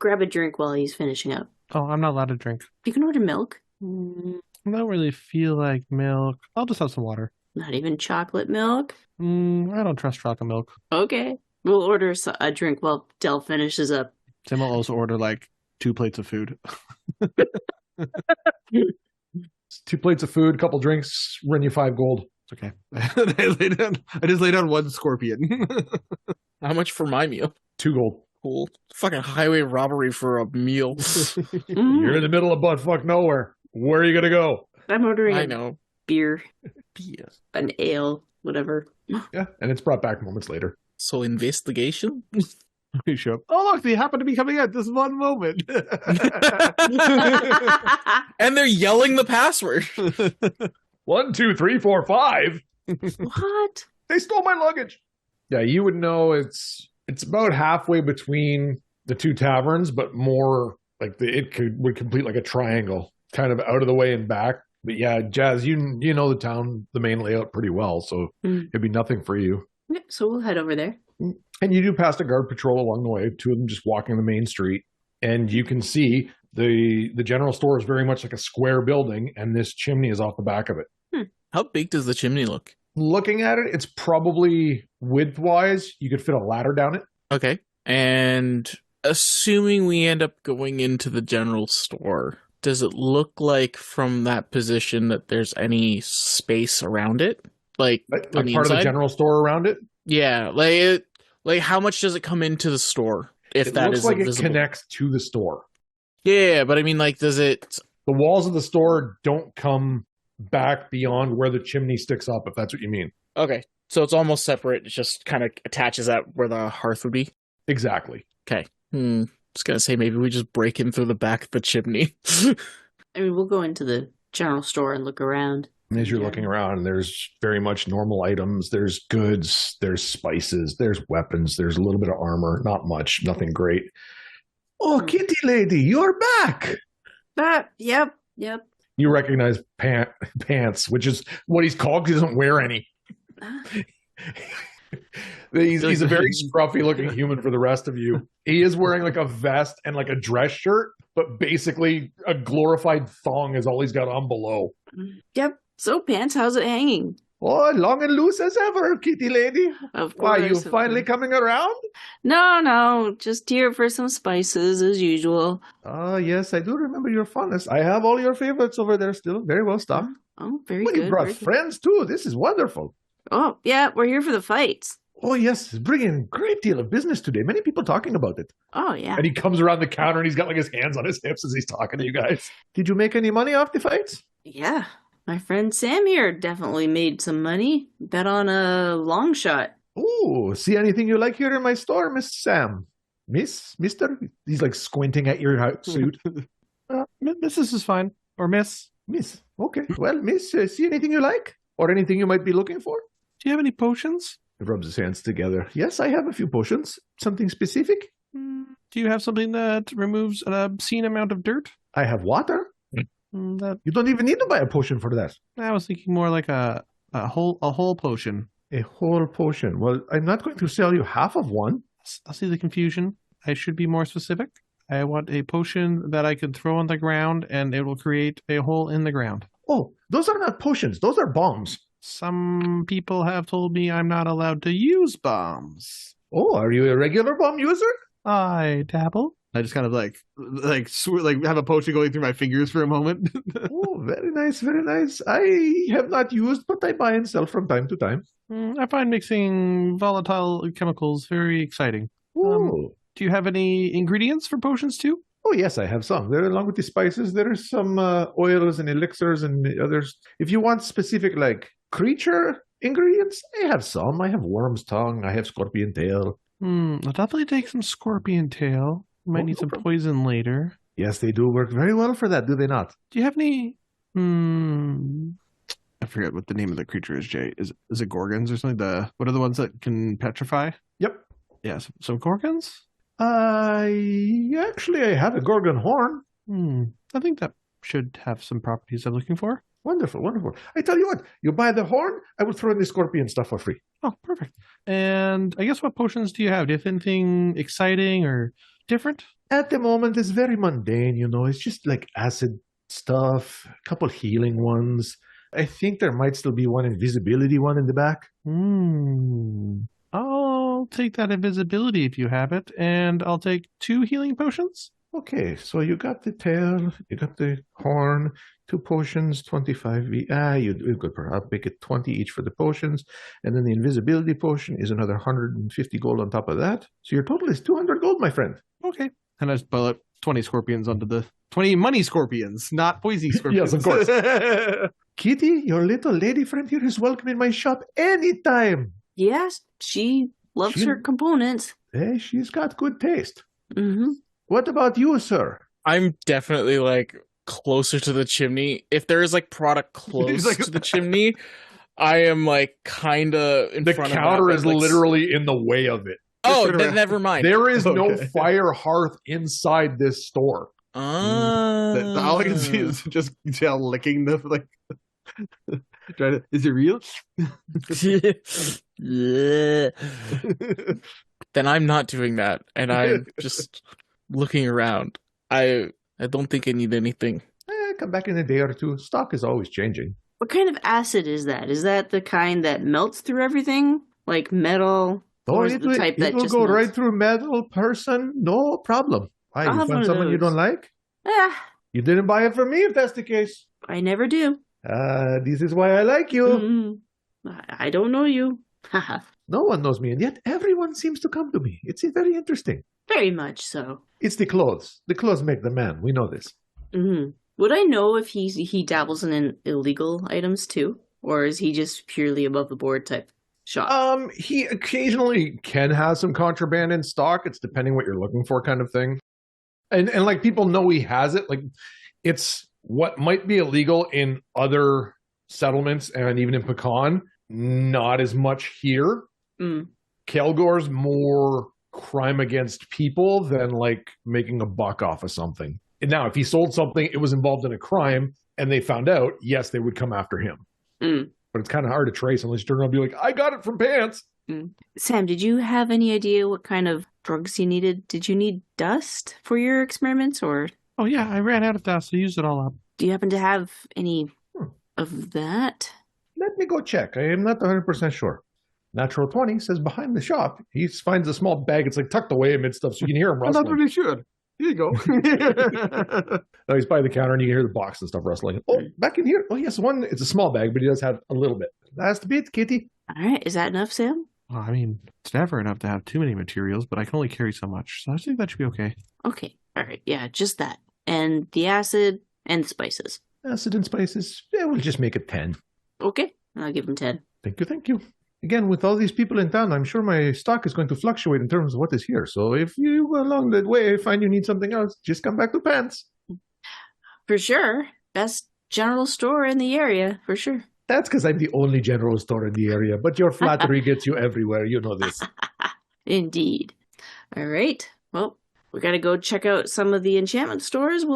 grab a drink while he's finishing up. Oh, I'm not allowed to drink. You can order milk. I don't really feel like milk. I'll just have some water. Not even chocolate milk? I don't trust chocolate milk. Okay. We'll order a drink while Del finishes up. Tim will also order like 2 plates of food. 2 plates of food, couple drinks, run you 5 gold. It's okay. I just laid down 1 scorpion. How much for my meal? 2 gold. Cool. Fucking highway robbery for a meal. You're in the middle of buttfuck nowhere. Where are you gonna go? I'm ordering I know. beer, Beer. an ale, whatever. Yeah, and it's brought back moments later. So investigation? You show up. Oh, look, they happen to be coming at this one moment. And they're yelling the password. 1, 2, 3, 4, 5. What? They stole my luggage. Yeah, you would know it's about halfway between the 2 taverns, but more like would complete like a triangle, kind of out of the way and back. But yeah, Jazz, you know the town, the main layout pretty well, so it'd be nothing for you. Yeah, so we'll head over there. And you do pass a guard patrol along the way, 2 of them just walking the main street, and you can see the general store is very much like a square building, and this chimney is off the back of it. How big does the chimney look? Looking at it, it's probably width-wise, you could fit a ladder down it. Okay. And assuming we end up going into the general store, does it look like from that position that there's any space around it? Like on the part inside? of the general store around it? Yeah. Like how much does it come into the store? If It that looks is like visible? it connects to the store. Yeah, but I mean, like, does it... The walls of the store don't come back beyond where the chimney sticks up, if that's what you mean. Okay. So it's almost separate. It just kind of attaches at where the hearth would be? Exactly. Okay. Just gonna say maybe we just break in through the back of the chimney. I mean, we'll go into the general store and look around. And as you're looking around, there's very much normal items. There's goods, there's spices, there's weapons, there's a little bit of armor. Not much, nothing great. Oh, kitty lady, you're back! Yep. You recognize Pants, which is what he's called because he doesn't wear any. He's a very scruffy looking human for the rest of you. He is wearing like a vest and like a dress shirt, but basically a glorified thong is all he's got on below. Yep. So, Pants, how's it hanging? Oh, long and loose as ever, kitty lady. Of course. Why, you of finally course. coming around? No. Just here for some spices, as usual. Ah, yes, I do remember your fondness. I have all your favorites over there still. Very well stocked. Oh, very Well, good. you brought very good. friends too. This is wonderful. Oh, yeah, we're here for the fights. Oh, yes, it's bringing a great deal of business today. Many people talking about it. Oh, yeah. And he comes around the counter and he's got like his hands on his hips as he's talking to you guys. Did you make any money off the fights? Yeah. My friend Sam here definitely made some money. Bet on a long shot. Oh, see anything you like here in my store, Miss Sam? Mister? He's like squinting at your suit. Mrs. is fine. Or Miss. Miss. Okay. Well, Miss, see anything you like? Or anything you might be looking for? Do you have any potions? He rubs his hands together. Yes, I have a few potions. Something specific? Do you have something that removes an obscene amount of dirt? I have water. That You don't even need to buy a potion for that. I was thinking more like a whole potion. A whole potion. Well, I'm not going to sell you half of one. I'll see the confusion. I should be more specific. I want a potion that I can throw on the ground and it will create a hole in the ground. Oh, those are not potions. Those are bombs. Some people have told me I'm not allowed to use bombs. Oh, are you a regular bomb user? I dabble. I just kind of like have a potion going through my fingers for a moment. Oh, very nice, very nice. I have not used, but I buy and sell from time to time. I find mixing volatile chemicals very exciting. Oh, Do you have any ingredients for potions too? oh yes, I have some. There, along with the spices, there are some oils and elixirs and others. If you want specific like creature ingredients, I have some. I have worm's tongue. I have scorpion tail. I'll definitely take some scorpion tail. Might Oh, need no some problem. poison later. Yes, they do work very well for that, do they not? Do you have any? I forget what the name of the creature is. Jay, is it gorgons or something? What are the ones that can petrify? Yep. Yeah, some gorgons. I have a gorgon horn. I think that should have some properties I'm looking for. Wonderful, wonderful. I tell you what, you buy the horn, I will throw in the scorpion stuff for free. Oh, perfect. And I guess what potions do you have? Do you have anything exciting or different? At the moment, it's very mundane, you know. It's just like acid stuff, a couple healing ones. I think there might still be one invisibility one in the back. I'll take that invisibility if you have it, and I'll take 2 healing potions. Okay, so you got the tail, you got the horn, 2 potions, 25 V. You could perhaps make it 20 each for the potions, and then the invisibility potion is another 150 gold on top of that. So your total is 200 gold, my friend. Okay. And I just put up 20 scorpions onto the 20 money scorpions, not poisy scorpions. Yes, of course. Kitty, your little lady friend here is welcome in my shop anytime. Yes, she loves her components. Hey, she's got good taste. Mm-hmm. What about you, sir? I'm definitely like closer to the chimney. If there is like product close like- to the chimney, I am like kind of in The front counter of is that, like, literally in the way of it. Oh, Turn then around. never mind. There is no Okay. fire hearth inside this store. All I can see is just Dell licking the like. Trying to. Is it real? Yeah. Then I'm not doing that, and I'm just looking around. I don't think I need anything. Come back in a day or two. Stock is always changing. What kind of acid is that? Is that the kind that melts through everything? Like metal? Or is it the type that it will just go melts? right through metal person, no problem. Why, I'll you have one found of someone you those. don't like? Ah, You didn't buy it from me if that's the case. I never do. This is why I like you. I don't know you. Haha. No one knows me, and yet everyone seems to come to me. It's very interesting. Very much so. It's the clothes. The clothes make the man. We know this. Hmm. Would I know if he dabbles in illegal items too? Or is he just purely above the board type shop? He occasionally can have some contraband in stock. It's depending what you're looking for, kind of thing. And like people know he has it. Like it's what might be illegal in other settlements and even in Pecan, not as much here. Mm. Kelgor's more crime against people than like making a buck off of something. And now, if he sold something, it was involved in a crime, and they found out, yes, they would come after him. Mm. But it's kind of hard to trace unless you turn around and be like, I got it from Pants. Sam, did you have any idea what kind of drugs you needed? Did you need dust for your experiments, or Oh yeah, I ran out of dust. I used it all up. do you happen to have any of that? Let me go check. I am not 100% sure. Natural 20 says behind the shop. He finds a small bag. It's like tucked away amid stuff, so you can hear him I'm not rustling. really sure. Here you go. No, he's by the counter, and you can hear the box and stuff rustling. Oh, back in here. Oh, yes, one. It's a small bag, but he does have a little bit. Last bit, Kitty. All right, is that enough, Sam? Well, I mean, it's never enough to have too many materials, but I can only carry so much, so I think that should be okay. Okay, all right, yeah, just that. And the acid and the spices. Acid and spices. Yeah, we'll just make it 10. Okay, I'll give him 10. Thank you, thank you. Again, with all these people in town, I'm sure my stock is going to fluctuate in terms of what is here. So if you, along the way, find you need something else, just come back to Pants. For sure. Best general store in the area, for sure. That's because I'm the only general store in the area, but your flattery gets you everywhere. You know this. Indeed. All right. Well, we got to go check out some of the enchantment stores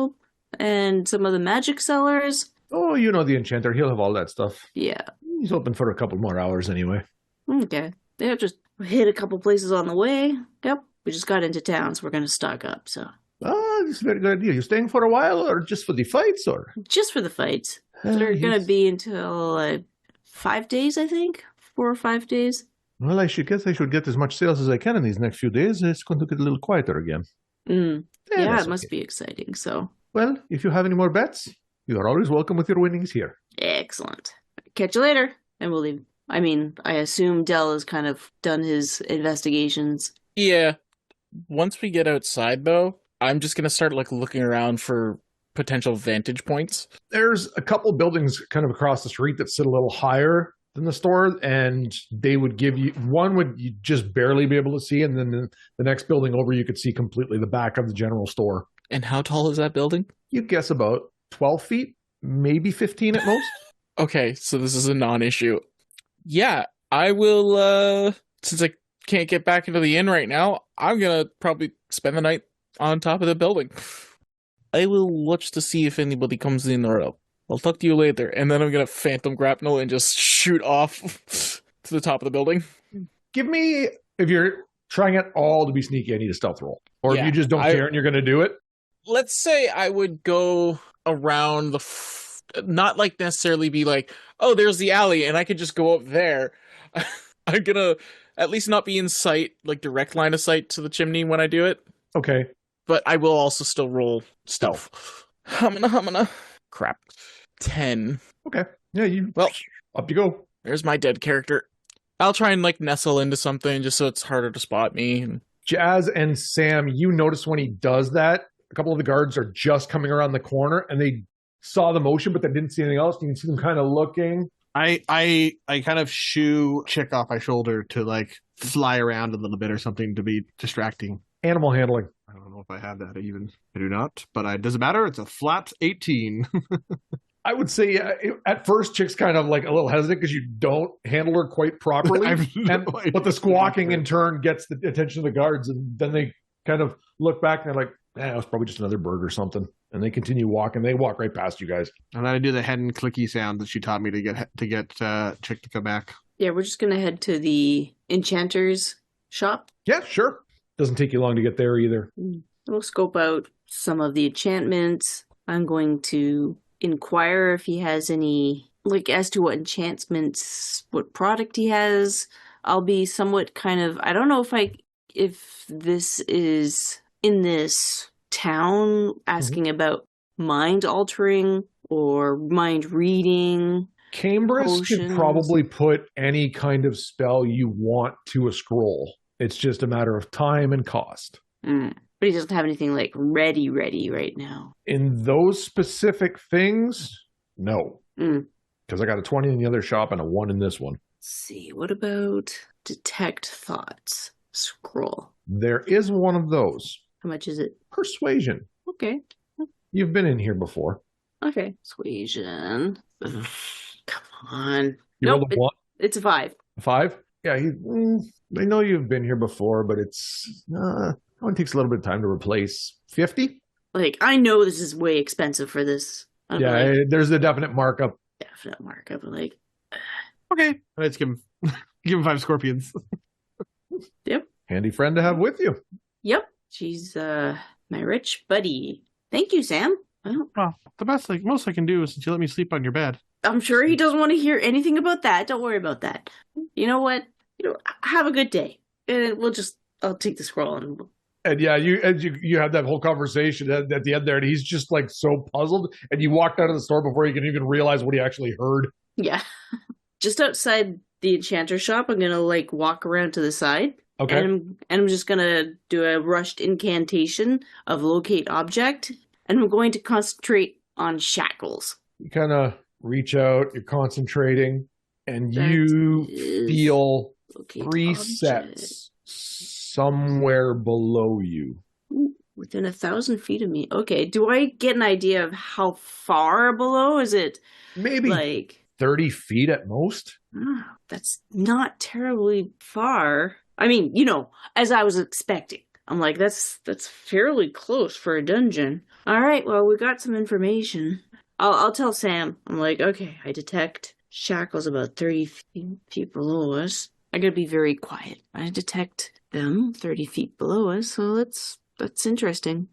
and some of the magic sellers. Oh, you know the enchanter. He'll have all that stuff. Yeah. He's open for a couple more hours anyway. Okay. Yeah, just hit a couple places on the way. Yep. We just got into town, so we're going to stock up, so. Ah, this is a very good idea. You staying for a while or just for the fights? Or Just for the fights. They're going to be until 5 days, I think. 4 or 5 days. Well, I should get as much sales as I can in these next few days. It's going to get a little quieter again. Yeah, that's it must okay. be exciting, so. Well, if you have any more bets, you are always welcome with your winnings here. Excellent. Catch you later. And we'll leave. I mean, I assume Dell has kind of done his investigations. Yeah. Once we get outside, though, I'm just gonna start like looking around for potential vantage points. There's a couple buildings kind of across the street that sit a little higher than the store, and they would give you one would you just barely be able to see, and then the next building over you could see completely the back of the general store. And how tall is that building? You guess about 12 feet, maybe 15 at most. Okay, so this is a non-issue. Yeah, I will, since I can't get back into the inn right now, I'm gonna probably spend the night on top of the building. I will watch to see if anybody comes in, or I'll talk to you later. And then I'm gonna phantom grapnel and just shoot off to the top of the building. Give me, if you're trying at all to be sneaky, I need a stealth roll. Or if Yeah, you just don't care and you're gonna do it. Let's say I would go around not like necessarily be like, oh, there's the alley, and I could just go up there. I'm gonna at least not be in sight, like direct line of sight to the chimney when I do it. Okay. but I will also still roll stealth. Humana. Crap. 10. Okay. Yeah, Well, up you go. there's my dead character. I'll try and nestle into something just so it's harder to spot me. Jazz and Sam, you notice when he does that, a couple of the guards are just coming around the corner and they saw the motion, but they didn't see anything else. You can see them kind of looking. I kind of shoo Chick off my shoulder to fly around a little bit or something to be distracting. Animal handling. I don't know if I have that even. I do not, but it doesn't matter. It's a flat 18. I would say at first Chick's kind of a little hesitant because you don't handle her quite properly. But the squawking in turn gets the attention of the guards, and then they kind of look back and they're like, it was probably just another bird or something. And they continue walking. They walk right past you guys. And then I do the head and clicky sound that she taught me to get Chick to come back. Yeah, we're just gonna head to the enchanter's shop. Yeah, sure. Doesn't take you long to get there either. We'll scope out some of the enchantments. I'm going to inquire if he has any, as to what enchantments, what product he has. I'll be somewhat I don't know if this is in this town, asking about mind altering or mind reading. Cambris could probably put any kind of spell you want to a scroll. It's just a matter of time and cost. But he doesn't have anything ready right now. In those specific things, no. Because I got a 20 in the other shop and a 1 in this one. Let's see, what about detect thoughts scroll? There is one of those. How much is it? Persuasion. Okay. You've been in here before. Okay. Persuasion. Ugh, come on. You rolled a 1? It's a 5. 5? Yeah, I know you've been here before, but it's it takes a little bit of time to replace. 50? I know this is way expensive for this. There's a definite markup. Definite markup. Okay. Let's give him 5 scorpions. Yep. Handy friend to have with you. Yep. She's my rich buddy. Thank you, Sam. Well, the most I can do is that you let me sleep on your bed. I'm sure he doesn't want to hear anything about that. Don't worry about that. You know what? Have a good day. And I'll take the scroll and you have that whole conversation at the end there, and he's just so puzzled, and you walked out of the store before you can even realize what he actually heard. Yeah. Just outside the enchanter shop, I'm gonna walk around to the side. Okay. And I'm just gonna do a rushed incantation of locate object, and I'm going to concentrate on shackles. You kind of reach out, you're concentrating, and you feel 3 sets somewhere below you. Ooh, within 1,000 feet of me. Okay, do I get an idea of how far below? Is it maybe 30 feet at most? That's not terribly far. I mean, as I was expecting. I'm that's fairly close for a dungeon. All right, well, we got some information. I'll tell Sam. I'm okay, I detect shackles about 30 feet below us. I gotta be very quiet. I detect them 30 feet below us, so that's interesting.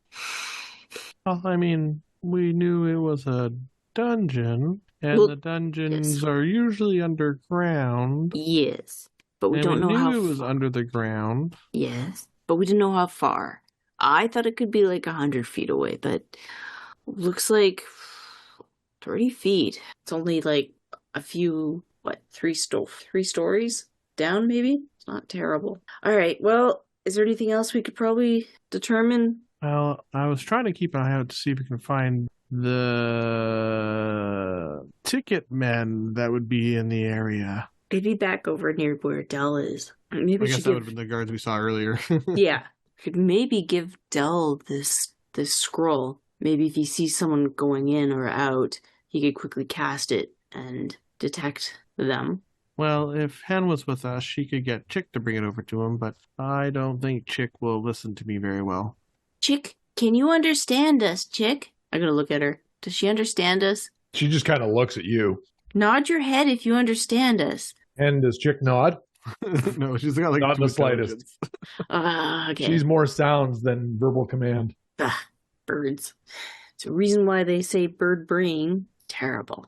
Well, I mean, we knew it was a dungeon, and the dungeons are usually underground. Yes, but we don't know how. We knew it was under the ground. Yes, but we didn't know how far. I thought it could be 100 feet away, but looks like 30 feet. It's only a few, 3 stories down, maybe? It's not terrible. All right, well, is there anything else we could probably determine? Well, I was trying to keep an eye out to see if we can find the ticket men that would be in the area. Maybe back over near where Dell is. Maybe I guess that would have been the guards we saw earlier. Yeah. Could maybe give Dell this scroll. Maybe if he sees someone going in or out, he could quickly cast it and detect them. Well, if Hen was with us, she could get Chick to bring it over to him, but I don't think Chick will listen to me very well. Chick, can you understand us, Chick? I'm going to look at her. Does she understand us? She just kind of looks at you. Nod your head if you understand us. And does Chick nod? No, she's got not the slightest. Okay. She's more sounds than verbal command. Birds. It's a reason why they say bird brain. Terrible.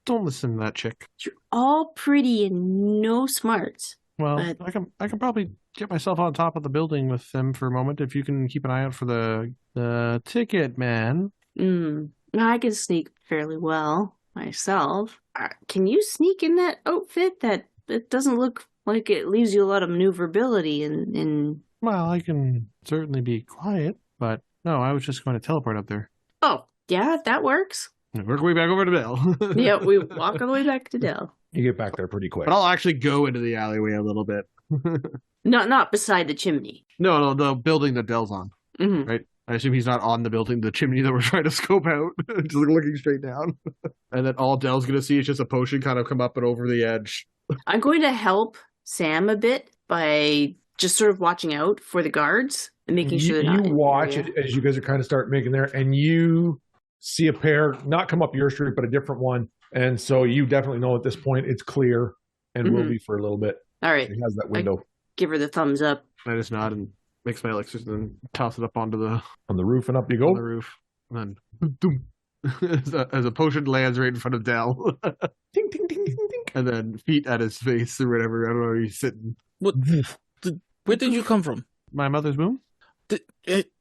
Don't listen to that Chick. You're all pretty and no smarts. Well, But- I can probably get myself on top of the building with them for a moment if you can keep an eye out for the ticket man. I can sneak fairly well myself. Can you sneak in that outfit? That it doesn't look like it leaves you a lot of maneuverability in... Well, I can certainly be quiet, but no, I was just going to teleport up there. Oh, yeah, that works. Work our way back over to Dell. Yeah, we walk all the way back to Dell. You get back there pretty quick. But I'll actually go into the alleyway a little bit. Not beside the chimney. No, the building that Dell's on. Mm-hmm. Right? I assume he's not on the building, the chimney that we're trying to scope out. Just looking straight down. And then all Dell's going to see is just a potion kind of come up and over the edge. I'm going to help Sam a bit by just sort of watching out for the guards and making sure they're not in the watch area. it as you guys are kind of start making there, and you see a pair not come up your street, but a different one. And so you definitely know at this point it's clear and will be for a little bit. All right. It has that window Give her the thumbs up. I just nod and mix my elixirs and then toss it up onto the on the roof, and up you on go. the roof. And then doom, as a potion lands right in front of Dell. Ding, ding, ding, ding, ding. And then feet at his face or whatever. I don't know where he's sitting. Where did you come from? My mother's womb?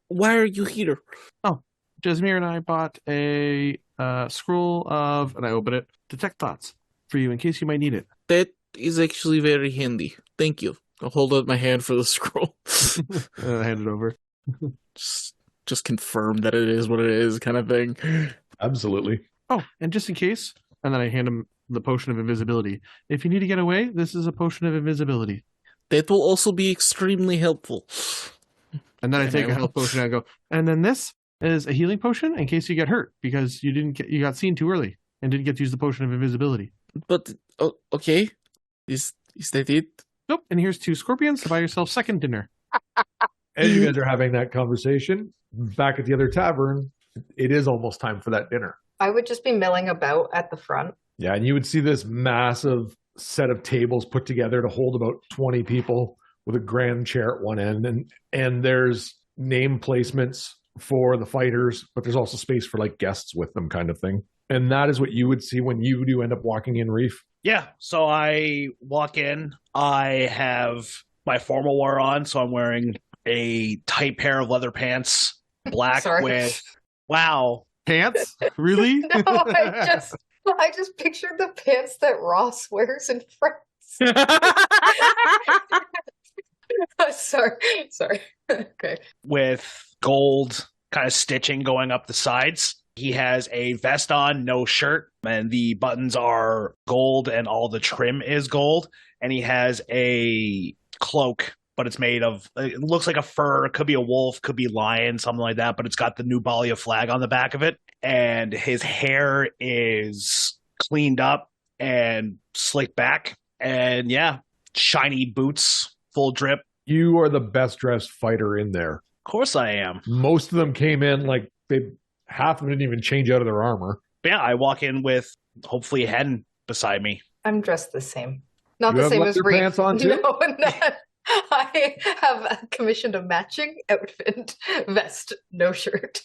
Why are you here? Jasmine and I bought a scroll of, and I open it, detect thoughts for you in case you might need it. That is actually very handy. Thank you. I'll hold out my hand for the scroll. I hand it over. Just confirm that it is what it is, kind of thing. Absolutely. Oh, and just in case, and then I hand him the potion of invisibility. If you need to get away, this is a potion of invisibility. That will also be extremely helpful. And then I take a health potion and I go, and then this is a healing potion in case you get hurt because you got seen too early and didn't get to use the potion of invisibility. But okay, is that it? Nope. And here's 2 scorpions to buy yourself second dinner. As you guys are having that conversation, back at the other tavern, it is almost time for that dinner. I would just be milling about at the front. Yeah, and you would see this massive set of tables put together to hold about 20 people with a grand chair at one end. And there's name placements for the fighters, but there's also space for like guests with them kind of thing. And that is what you would see when you do end up walking in, Reef. Yeah, so I walk in. I have my formal wear on, so I'm wearing a tight pair of leather pants, black Sorry. with... Wow. Pants? Really? No, I just pictured the pants that Ross wears in France. Sorry. Okay. With gold kind of stitching going up the sides. He has a vest on, no shirt, and the buttons are gold and all the trim is gold. And he has a cloak, but it's made of, it looks like a fur, could be a wolf, could be lion, something like that, but it's got the New Balia flag on the back of it. And his hair is cleaned up and slicked back. And yeah, shiny boots, full drip. You are the best dressed fighter in there. Of course I am. Most of them came in like half of them didn't even change out of their armor. But yeah, I walk in with hopefully Hen beside me. I'm dressed the same. Not You the have same as leather Reef. pants on too? No, not. I have commissioned a matching outfit, vest, no shirt.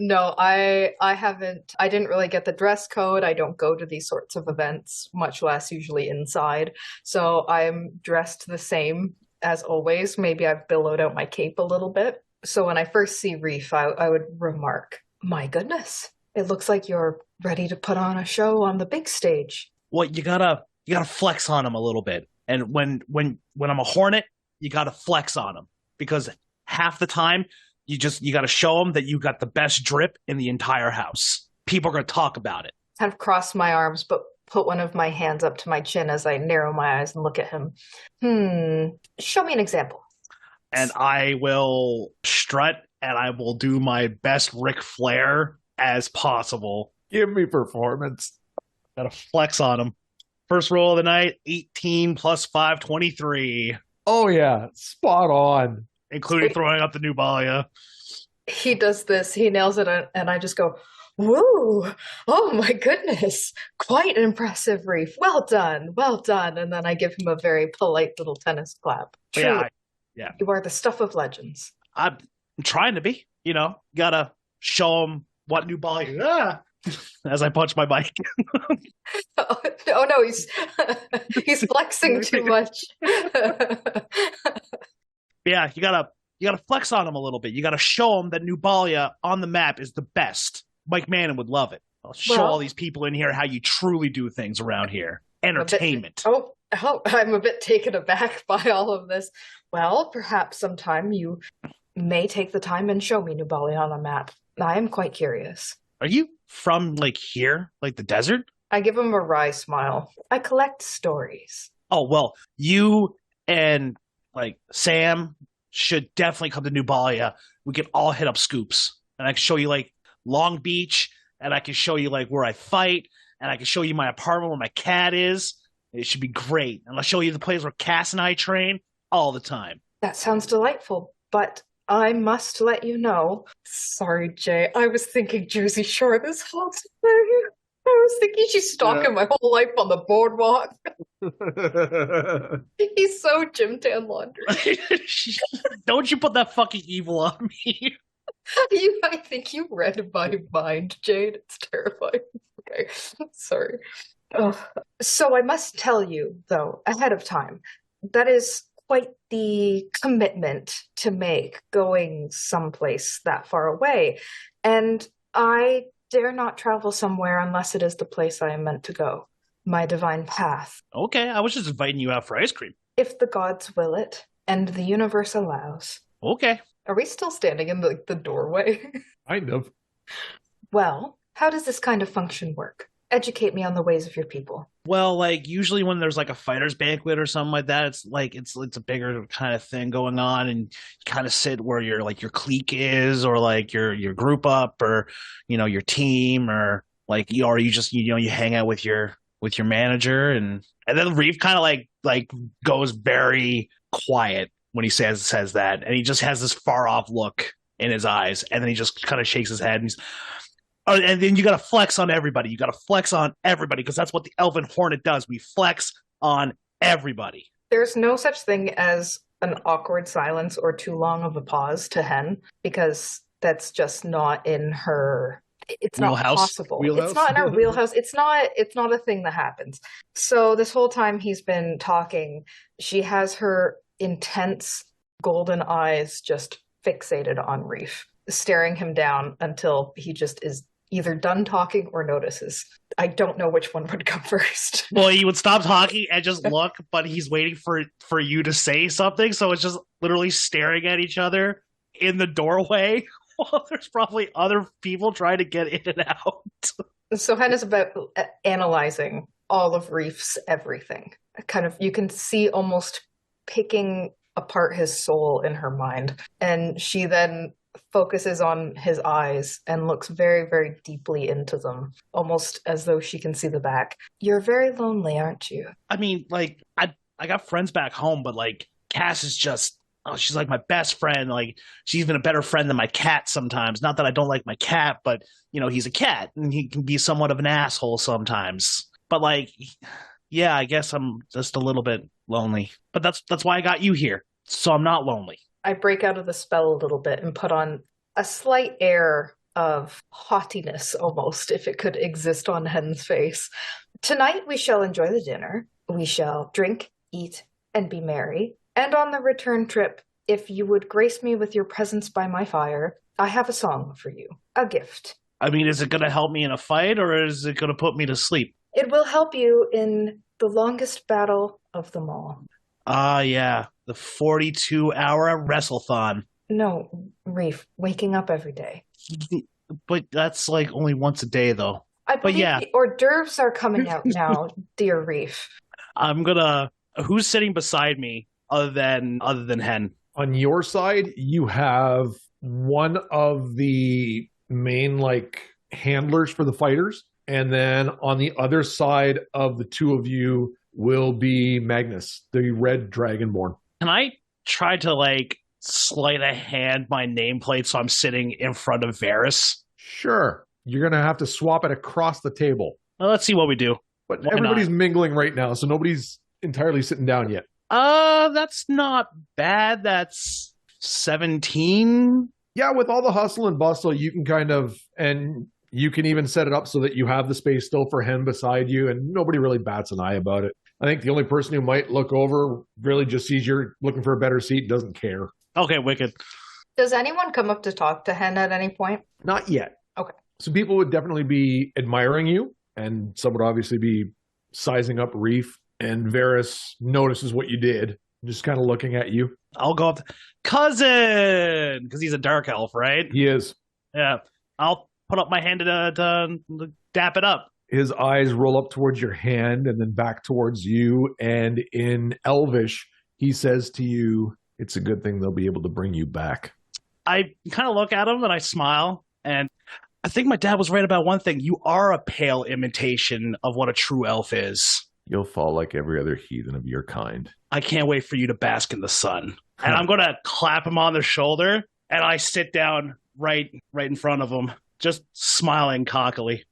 No, I haven't. I didn't really get the dress code. I don't go to these sorts of events, much less usually inside. So I'm dressed the same as always. Maybe I've billowed out my cape a little bit. So when I first see Reef, I would remark, "My goodness, it looks like you're ready to put on a show on the big stage." Well, you gotta flex on him a little bit. And when I'm a hornet, you gotta flex on him because half the time you gotta show them that you got the best drip in the entire house. People are gonna talk about it. Kind of cross my arms, but put one of my hands up to my chin as I narrow my eyes and look at him. Show me an example. And I will strut and I will do my best Ric Flair as possible. Give me performance. Gotta flex on him. First roll of the night, 18 plus 5, 23. Oh yeah, spot on. Including throwing up the new Balia. He does this, he nails it, and I just go, "Woo! Oh my goodness! Quite impressive, Reef. Well done, well done." And then I give him a very polite little tennis clap. Truly, Yeah. you are the stuff of legends. I'm trying to be, gotta show them what new Balia. as I punch my mic. Oh no, he's flexing too much. Yeah, you gotta flex on him a little bit. You gotta show him that Nubalia on the map is the best. Mike Mannon would love it. I'll show all these people in here how you truly do things around here. Entertainment. I'm a bit taken aback by all of this. Well, perhaps sometime you may take the time and show me Nubalia on a map. I am quite curious. Are you from like here, like the desert? I give him a wry smile. I collect stories. Oh well, you and like Sam should definitely come to Nubalia. We can all hit up Scoops, and I can show you like Long Beach, and I can show you like where I fight, and I can show you my apartment where my cat is. It should be great, and I'll show you the place where Cass and I train all the time. That sounds delightful, but I must let you know. Sorry, Jay. I was thinking Jersey Shore this whole time. I was thinking she's stalking my whole life on the boardwalk. He's so Jim Tan Laundry. Don't you put that fucking evil on me. I think you read my mind, Jade. It's terrifying. Okay, sorry. Oh. So I must tell you, though, ahead of time, that is quite the commitment to make going someplace that far away. And I dare not travel somewhere unless it is the place I am meant to go. My divine path. Okay, I was just inviting you out for ice cream. If the gods will it, and the universe allows. Okay. Are we still standing in the doorway? Kind of. Well, how does this kind of function work? Educate me on the ways of your people. Well, like usually when there's like a fighter's banquet or something like that, it's like it's a bigger kind of thing going on, and you kind of sit where your clique is, or like your group up, or your team, or like you just you hang out with your manager, and then Reeve kind of like goes very quiet when he says that, and he just has this far off look in his eyes, and then he just kind of shakes his head, and he's. Oh, and then you got to flex on everybody. You got to flex on everybody because that's what the Elven Hornet does. We flex on everybody. There's no such thing as an awkward silence or too long of a pause to Hen because that's just not in her. It's not possible. It's not in her wheelhouse. It's not a thing that happens. So this whole time he's been talking, she has her intense golden eyes just fixated on Reef, staring him down until he just is either done talking or notices. I don't know which one would come first. Well, he would stop talking and just look, but he's waiting for you to say something, so it's just literally staring at each other in the doorway while there's probably other people trying to get in and out. So Hen is about analyzing all of Reef's everything. Kind of, you can see almost picking apart his soul in her mind. And she then focuses on his eyes and looks very, very deeply into them, almost as though she can see the back. You're very lonely, aren't you? I mean, like, I got friends back home, but, like, Cass is just, she's like my best friend. Like, she's even a better friend than my cat sometimes. Not that I don't like my cat, but, he's a cat, and he can be somewhat of an asshole sometimes. But, like, yeah, I guess I'm just a little bit lonely. But that's why I got you here, so I'm not lonely. I break out of the spell a little bit and put on a slight air of haughtiness, almost, if it could exist on Hen's face. Tonight we shall enjoy the dinner. We shall drink, eat, and be merry. And on the return trip, if you would grace me with your presence by my fire, I have a song for you, a gift. I mean, is it going to help me in a fight, or is it going to put me to sleep? It will help you in the longest battle of them all. Ah, yeah. The 42-hour wrestlethon. No, Reef, waking up every day. But that's like only once a day, though. I believe the hors d'oeuvres are coming out now, dear Reef. Who's sitting beside me other than Hen? On your side, you have one of the main, handlers for the fighters. And then on the other side of the two of you will be Magnus, the red dragonborn. Can I try to, sleight of hand my nameplate so I'm sitting in front of Varys? Sure. You're going to have to swap it across the table. Well, let's see what we do. But everybody's mingling right now, so nobody's entirely sitting down yet. That's not bad. That's 17. Yeah, with all the hustle and bustle, you can kind of, and You can even set it up so that you have the space still for Hen beside you, and nobody really bats an eye about it. I think the only person who might look over really just sees you're looking for a better seat, doesn't care. Okay, wicked. Does anyone come up to talk to Hen at any point? Not yet. Okay. So people would definitely be admiring you, and some would obviously be sizing up Reef, and Varys notices what you did, just kind of looking at you. I'll go up, cousin, because he's a dark elf, right? He is. Yeah. I'll put up my hand to dap it up. His eyes roll up towards your hand and then back towards you, and in Elvish, he says to you, "It's a good thing they'll be able to bring you back." I kind of look at him and I smile, and I think my dad was right about one thing. You are a pale imitation of what a true elf is. You'll fall like every other heathen of your kind. I can't wait for you to bask in the sun. And I'm going to clap him on the shoulder, and I sit down right in front of him, just smiling cockily.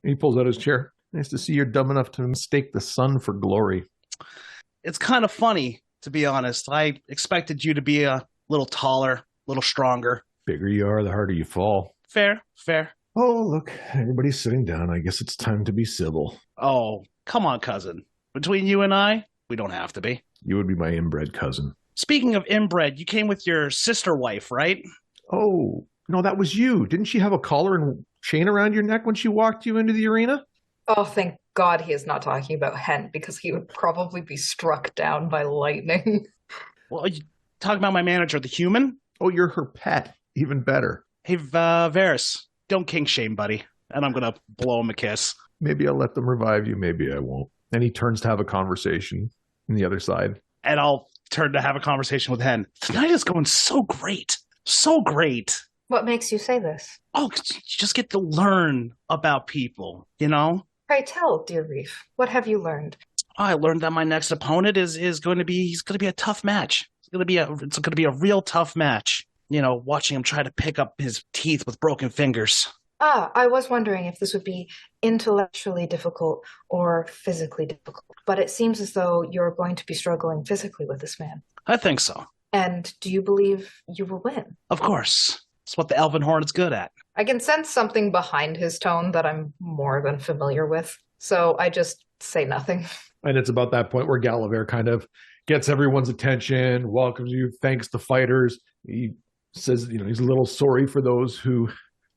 He pulls out his chair. Nice to see you're dumb enough to mistake the sun for glory. It's kind of funny, to be honest. I expected you to be a little taller, a little stronger. Bigger you are, the harder you fall. Fair. Oh, look, everybody's sitting down. I guess it's time to be civil. Oh, come on, cousin. Between you and I, we don't have to be. You would be my inbred cousin. Speaking of inbred, you came with your sister wife, right? Oh, no, that was you. Didn't she have a collar and chain around your neck when she walked you into the arena? Oh, thank God he is not talking about Hen, because he would probably be struck down by lightning. Well, are you talking about my manager, the human? Oh, you're her pet. Even better. Hey, Varys, don't kink shame, buddy. And I'm going to blow him a kiss. Maybe I'll let them revive you. Maybe I won't. And he turns to have a conversation on the other side. And I'll turn to have a conversation with Hen. Tonight is going so great. So great. What makes you say this? Oh, you just get to learn about people, you know? Pray tell, dear Reef. What have you learned? I learned that my next opponent is going to be a tough match. It's going to be a real tough match. You know, watching him try to pick up his teeth with broken fingers. I was wondering if this would be intellectually difficult or physically difficult. But it seems as though you're going to be struggling physically with this man. I think so. And do you believe you will win? Of course. It's what the Elven Hornet's good at. I can sense something behind his tone that I'm more than familiar with. So I just say nothing. And it's about that point where Gallivare kind of gets everyone's attention, welcomes you, thanks the fighters. He says, he's a little sorry for those who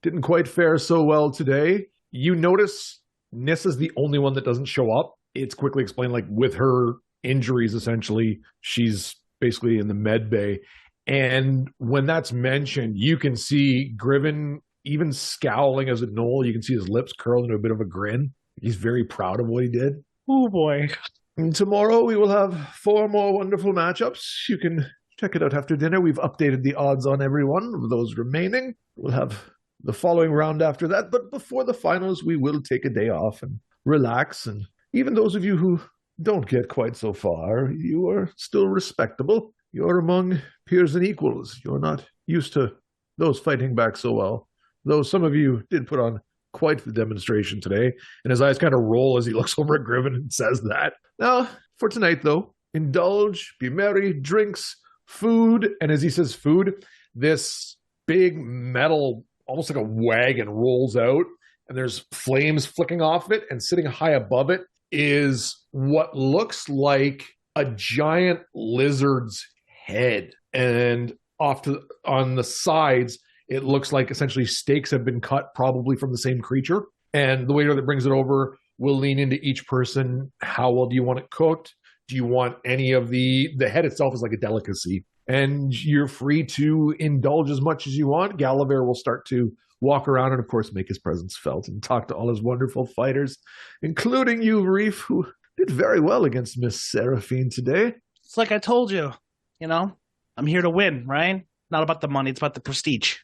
didn't quite fare so well today. You notice Nissa's the only one that doesn't show up. It's quickly explained, like, with her injuries, essentially, she's basically in the med bay. And when that's mentioned, you can see Griven even scowling as a gnoll. You can see his lips curl into a bit of a grin. He's very proud of what he did. Oh, boy. And tomorrow we will have 4 more wonderful matchups. You can check it out after dinner. We've updated the odds on every one of those remaining. We'll have the following round after that. But before the finals, we will take a day off and relax. And even those of you who don't get quite so far, you are still respectable. You're among peers and equals. You're not used to those fighting back so well. Though some of you did put on quite the demonstration today. And his eyes kind of roll as he looks over at Griven and says that. Now, for tonight, though, indulge, be merry, drinks, food. And as he says food, this big metal, almost like a wagon, rolls out. And there's flames flicking off it. And sitting high above it is what looks like a giant lizard's head. And on the sides, it looks like essentially steaks have been cut, probably from the same creature. And the waiter that brings it over will lean into each person. How well do you want it cooked? Do you want any of the head itself is like a delicacy. And you're free to indulge as much as you want. Gallivare will start to walk around and, of course, make his presence felt and talk to all his wonderful fighters, including you, Reef, who did very well against Miss Seraphine today. It's like I told you, I'm here to win, right? Not about the money, it's about the prestige.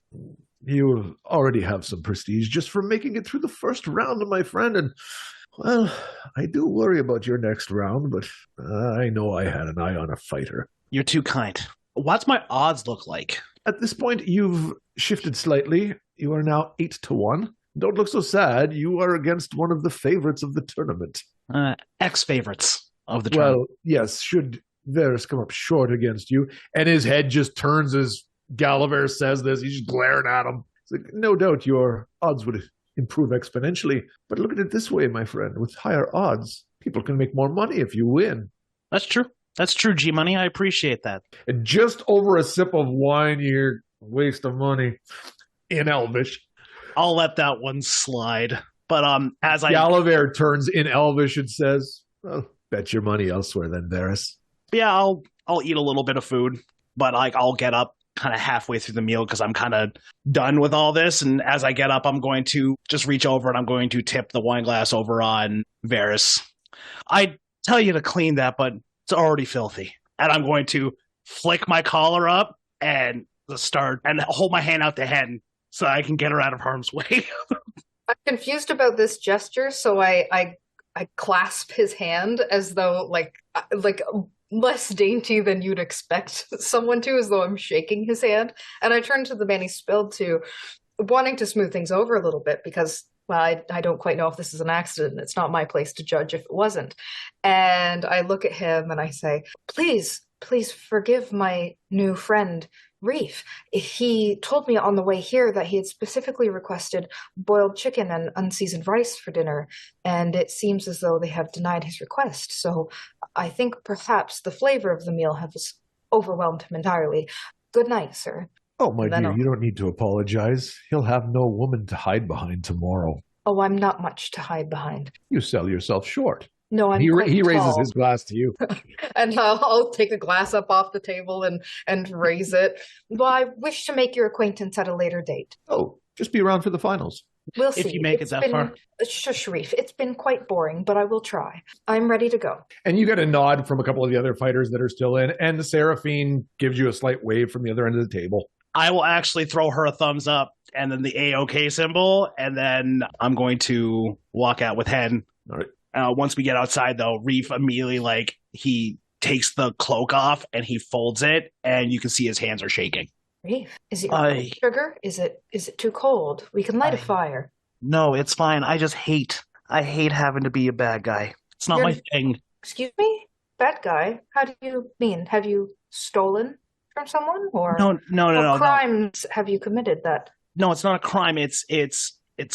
You already have some prestige just from making it through the first round, my friend. And, well, I do worry about your next round, but I know I had an eye on a fighter. You're too kind. What's my odds look like? At this point, you've shifted slightly. You are now 8-1. Don't look so sad. You are against one of the favorites of the tournament. Ex-favorites of the tournament. Well, yes, should Varys come up short against you. And his head just turns as Gallivare says this. He's just glaring at him. It's like, no doubt your odds would improve exponentially. But look at it this way, my friend. With higher odds, people can make more money if you win. That's true. That's true, G-Money. I appreciate that. And just over a sip of wine, you're waste of money in Elvish. I'll let that one slide. But as Gallivare turns in Elvish and says, well, bet your money elsewhere then, Varys. Yeah, I'll eat a little bit of food, but like I'll get up kind of halfway through the meal because I'm kind of done with all this. And as I get up, I'm going to just reach over and I'm going to tip the wine glass over on Varys. I tell you to clean that, but it's already filthy. And I'm going to flick my collar up and start and hold my hand out to Hen so I can get her out of harm's way. I'm confused about this gesture, so I clasp his hand as though like less dainty than you'd expect someone to, as though I'm shaking his hand. And I turn to the man he spilled to, wanting to smooth things over a little bit because, well, I don't quite know if this is an accident. It's not my place to judge if it wasn't. And I look at him and I say, please forgive my new friend, Reef. He told me on the way here that he had specifically requested boiled chicken and unseasoned rice for dinner, and it seems as though they have denied his request. So I think perhaps the flavor of the meal has overwhelmed him entirely. Good night, sir. Oh, my dear, you don't need to apologize. He'll have no woman to hide behind tomorrow. Oh, I'm not much to hide behind. You sell yourself short. No, I'm He raises tall. his glass to you. And I'll take the glass up off the table and raise it. Well, I wish to make your acquaintance at a later date. Oh, just be around for the finals. We'll see. If you make it that far. Sharif, it's been quite boring, but I will try. I'm ready to go. And you get a nod from a couple of the other fighters that are still in, and the Seraphine gives you a slight wave from the other end of the table. I will actually throw her a thumbs up and then the A-OK symbol, and then I'm going to walk out with Hen. All right. Once we get outside, though, Reef immediately, he takes the cloak off and he folds it, and you can see his hands are shaking. Reef, is it sugar? Is it too cold? We can light a fire. No, it's fine. I hate having to be a bad guy. It's not my thing. Excuse me? Bad guy? How do you mean? Have you stolen from someone? Or No. crimes have you committed that? No, it's not a crime. It's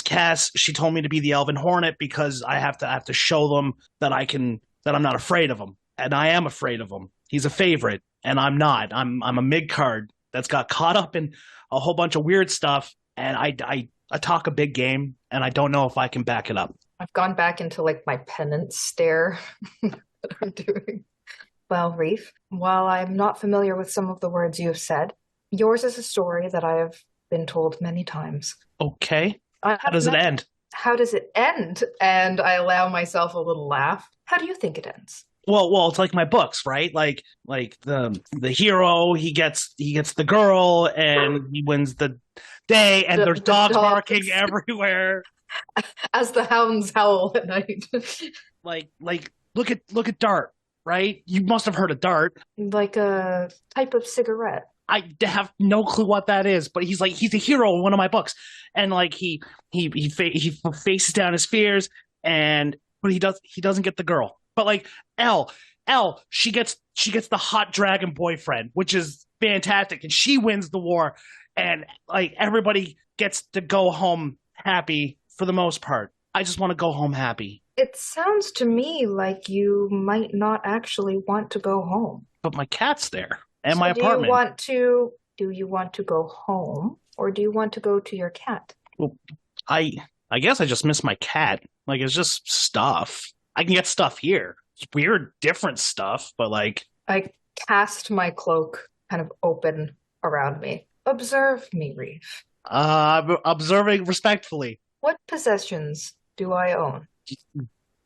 Cass. She told me to be the Elven Hornet because I have to show them that I'm not afraid of him. And I am afraid of him. He's a favorite, and I'm not. I'm a mid card that's got caught up in a whole bunch of weird stuff, and I talk a big game, and I don't know if I can back it up. I've gone back into my penance stare that I'm doing. Well, Reef, while I'm not familiar with some of the words you have said, yours is a story that I have been told many times. Okay. How does it end? How does it end? And I allow myself a little laugh. How do you think it ends? Well, it's like my books, right? Like the hero, he gets the girl, and he wins the day, and there's dogs barking everywhere as the hounds howl at night. look at Dart, right? You must have heard of Dart. Like a type of cigarette. I have no clue what that is, but he's a hero in one of my books, and he faces down his fears, but he doesn't get the girl. But Elle, she gets the hot dragon boyfriend, which is fantastic, and she wins the war, and everybody gets to go home happy for the most part. I just want to go home happy. It sounds to me like you might not actually want to go home. But my cat's there, and my apartment. Do you want to go home, or do you want to go to your cat? Well, I guess I just miss my cat. It's just stuff. I can get stuff here. It's weird, different stuff, but I cast my cloak kind of open around me. Observe me, Reef. Observing respectfully. What possessions do I own?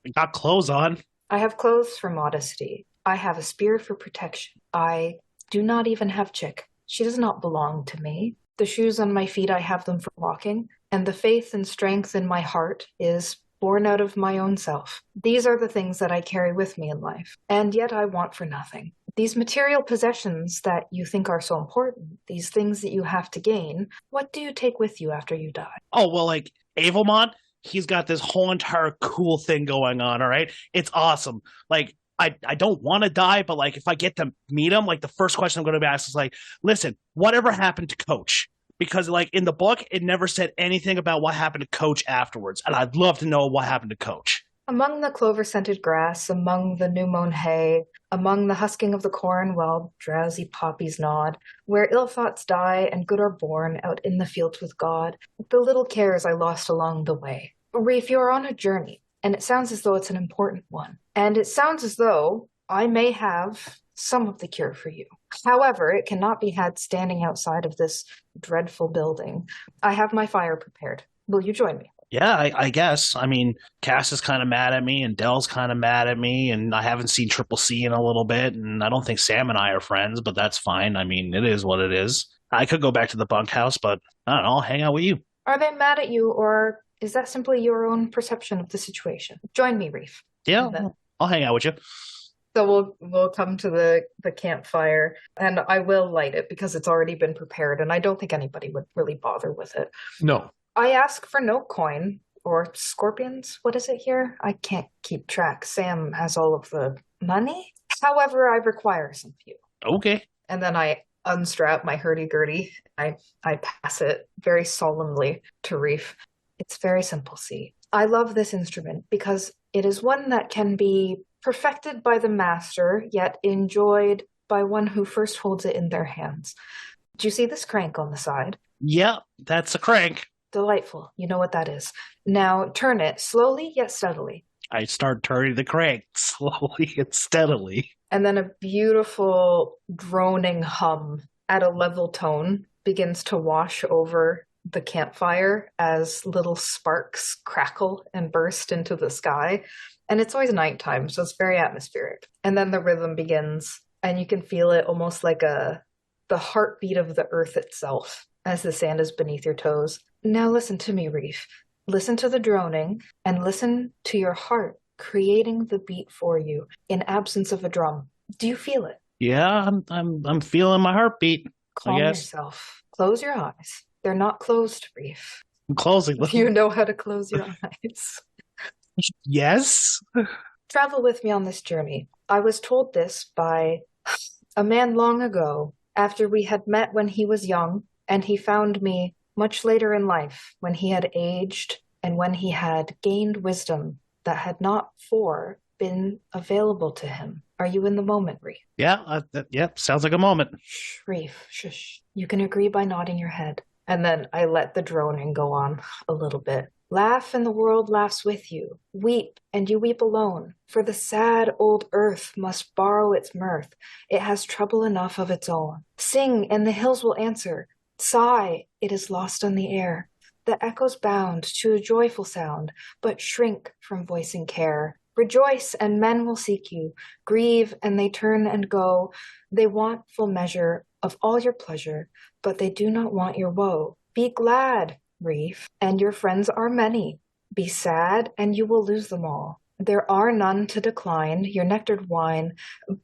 I got clothes on. I have clothes for modesty. I have a spear for protection. I do not even have Chick. She does not belong to me. The shoes on my feet, I have them for walking, and the faith and strength in my heart is born out of my own self. These are the things that I carry with me in life, and yet I want for nothing. These material possessions that you think are so important, these things that you have to gain, what do you take with you after you die? Oh, well, Avelmont, he's got this whole entire cool thing going on, all right? It's awesome. I don't want to die, but if I get to meet him, the first question I'm going to ask is listen, whatever happened to Coach? because like in the book, it never said anything about what happened to Coach afterwards, and I'd love to know what happened to Coach. Among the clover-scented grass, among the new-mown hay, among the husking of the corn while drowsy poppies nod, where ill thoughts die and good are born out in the fields with God, the little cares I lost along the way. Reef, you're on a journey, and it sounds as though it's an important one. And it sounds as though I may have some of the cure for you. However, it cannot be had standing outside of this dreadful building. I have my fire prepared. Will you join me? Yeah, I guess. I mean, Cass is kind of mad at me, and Dell's kind of mad at me, and I haven't seen Triple C in a little bit, and I don't think Sam and I are friends, but that's fine. I mean, it is what it is. I could go back to the bunkhouse, but I don't know, I'll hang out with you. Are they mad at you, or is that simply your own perception of the situation? Join me, Reef. Yeah, I'll hang out with you. So we'll come to the campfire, and I will light it because it's already been prepared, and I don't think anybody would really bother with it. No. I ask for no coin or scorpions. What is it here? I can't keep track. Sam has all of the money. However, I require some for you. Okay. And then I unstrap my hurdy-gurdy. I pass it very solemnly to Reef. It's very simple, see. I love this instrument because it is one that can be perfected by the master, yet enjoyed by one who first holds it in their hands. Do you see this crank on the side? Yeah, that's a crank. Delightful. You know what that is. Now turn it slowly yet steadily. I start turning the crank slowly and steadily. And then a beautiful droning hum at a level tone begins to wash over the campfire as little sparks crackle and burst into the sky. And it's always nighttime, so it's very atmospheric. And then the rhythm begins, and you can feel it almost like the heartbeat of the earth itself as the sand is beneath your toes. Now listen to me, Reef. Listen to the droning and listen to your heart creating the beat for you in absence of a drum. Do you feel it? Yeah, I'm feeling my heartbeat. Calm yourself. Close your eyes. They're not closed, Reef. I'm closing them. You know how to close your eyes. Yes. Travel with me on this journey. I was told this by a man long ago, after we had met when he was young, and he found me much later in life, when he had aged and when he had gained wisdom that had not before been available to him. Are you in the moment, Reef? Yeah, sounds like a moment. Shh, Reef, shush. You can agree by nodding your head. And then I let the droning go on a little bit. Laugh and the world laughs with you. Weep and you weep alone. For the sad old earth must borrow its mirth. It has trouble enough of its own. Sing and the hills will answer. Sigh, it is lost on the air. The echoes bound to a joyful sound, but shrink from voicing care. Rejoice and men will seek you. Grieve and they turn and go. They want full measure of all your pleasure, but they do not want your woe. Be glad, Reef, and your friends are many. Be sad, and you will lose them all. There are none to decline your nectared wine,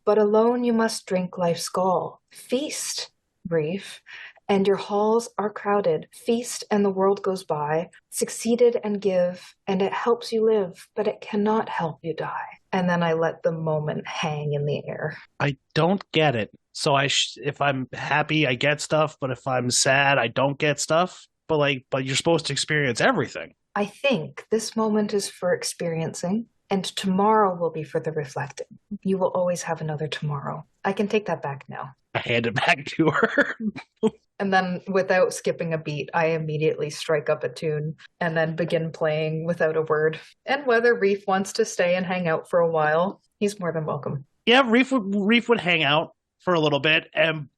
but alone you must drink life's gall. Feast, Reef, and your halls are crowded. Feast, and the world goes by. Succeeded and give, and it helps you live, but it cannot help you die. And then I let the moment hang in the air. I don't get it. So if I'm happy, I get stuff, but if I'm sad, I don't get stuff. But you're supposed to experience everything. I think this moment is for experiencing, and tomorrow will be for the reflecting. You will always have another tomorrow. I can take that back now. I hand it back to her. And then, without skipping a beat, I immediately strike up a tune and then begin playing without a word. And whether Reef wants to stay and hang out for a while, he's more than welcome. Yeah, Reef would hang out for a little bit. And